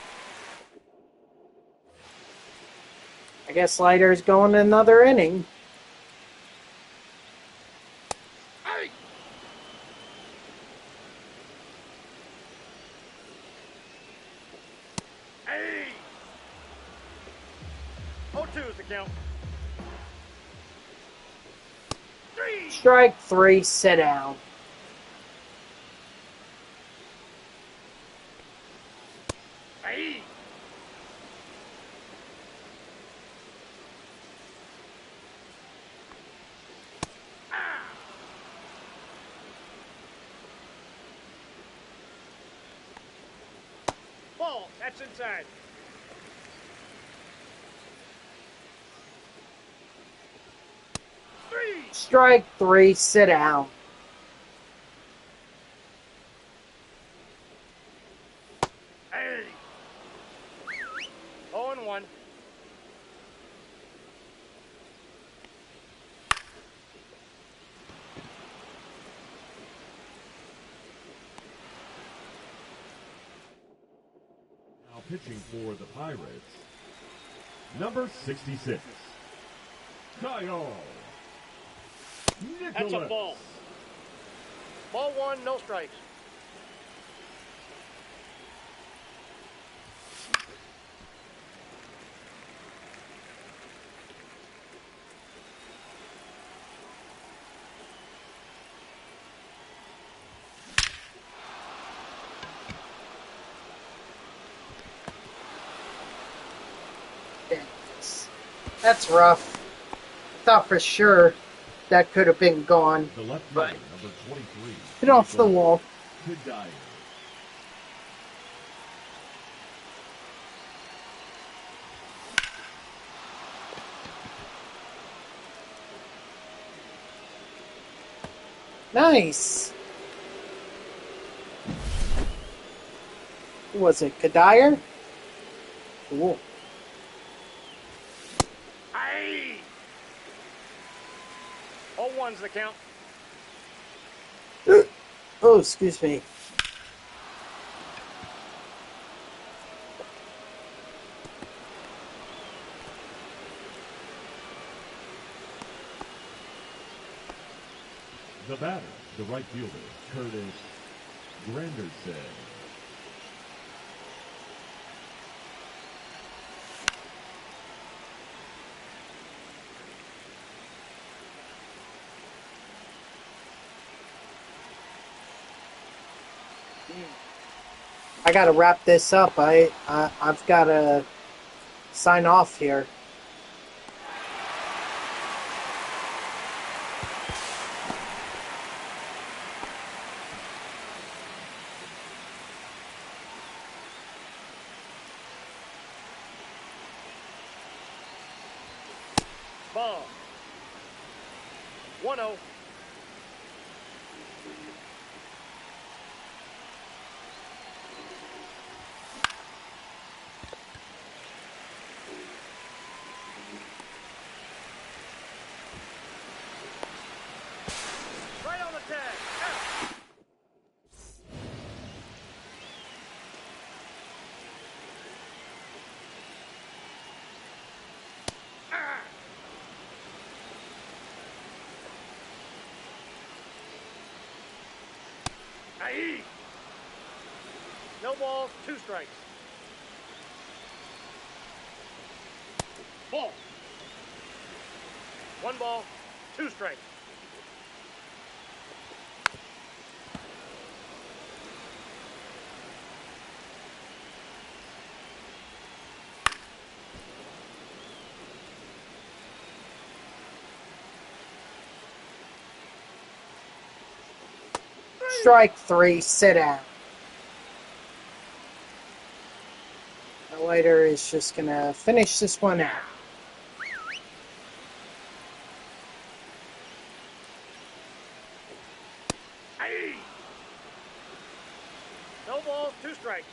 I guess Slider's going another inning. Hey. Hey. 0-2 is the count. 3. Strike 3, sit down. Hey. Ah. Ball. That's inside. Strike 3, sit down. Hey. 0-1. Now pitching for the Pirates, number 66, Kyle Nicholas. That's a ball. Ball 1, no strikes. That's rough. I thought for sure that could have been gone. The left fielder, number 23. Hit off the wall. Kedire. Nice. Who was it? Kadire? Cool. Aye. All one's the count. Oh, excuse me. The batter, the right fielder, Curtis Granderson. I gotta wrap this up. I've gotta sign off here. Ball. 1-0. Right on the tag. Out. Ah. Aye. No balls, 2 strikes. Ball. 1 ball, 2 strikes. Strike 3, sit down. The lighter is just gonna finish this one out. Aye. No balls, 2 strikes.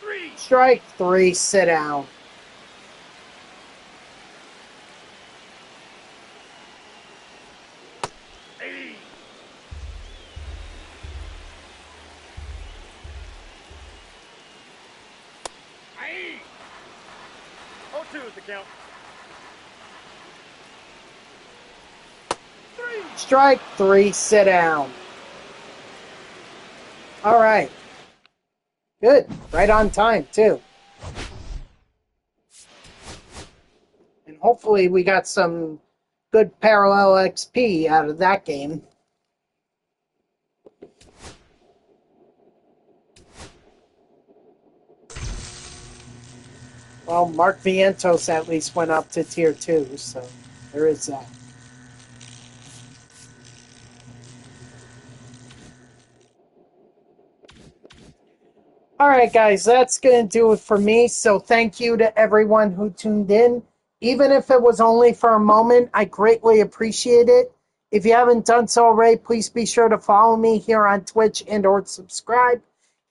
3. Strike 3, sit down. Aye. Aye. 0-2 is the count. 3. Strike 3, sit down. All right. Good. Right on time, too. And hopefully we got some good parallel XP out of that game. Well, Mark Vientos at least went up to tier 2, so there is that. All right, guys, that's going to do it for me. So thank you to everyone who tuned in. Even if it was only for a moment, I greatly appreciate it. If you haven't done so already, please be sure to follow me here on Twitch and or subscribe.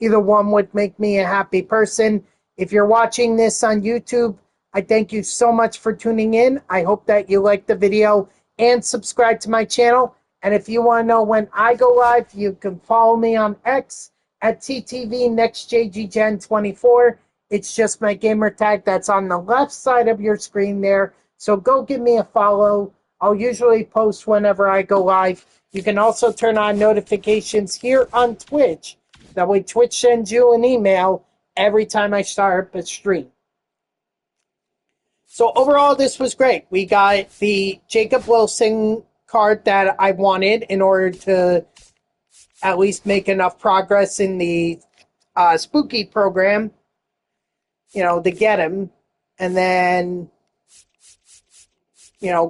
Either one would make me a happy person. If you're watching this on YouTube, I thank you so much for tuning in. I hope that you liked the video and subscribe to my channel. And if you want to know when I go live, you can follow me on X at TTV NextJGGen24. It's just my gamer tag that's on the left side of your screen there. So go give me a follow. I'll usually post whenever I go live. You can also turn on notifications here on Twitch. That way Twitch sends you an email every time I start up a stream. So overall, this was great. We got the Jacob Wilson card that I wanted in order to at least make enough progress in the spooky program, to get him. And then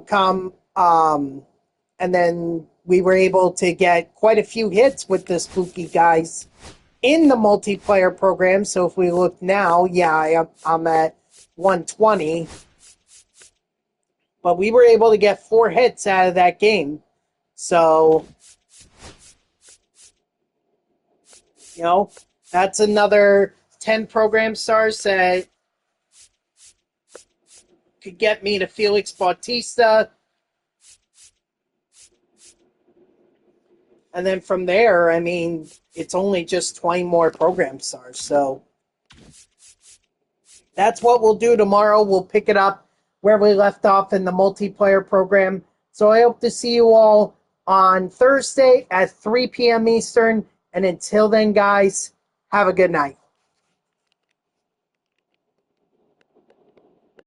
come, and then we were able to get quite a few hits with the spooky guys in the multiplayer program. So if we look now, yeah, I'm at 120. But we were able to get 4 hits out of that game. So, that's another 10 program stars that could get me to Felix Bautista. And then from there, I mean, it's only just 20 more program stars. So that's what we'll do tomorrow. We'll pick it up where we left off in the multiplayer program. So I hope to see you all on Thursday at 3 p.m. Eastern. And until then, guys, have a good night.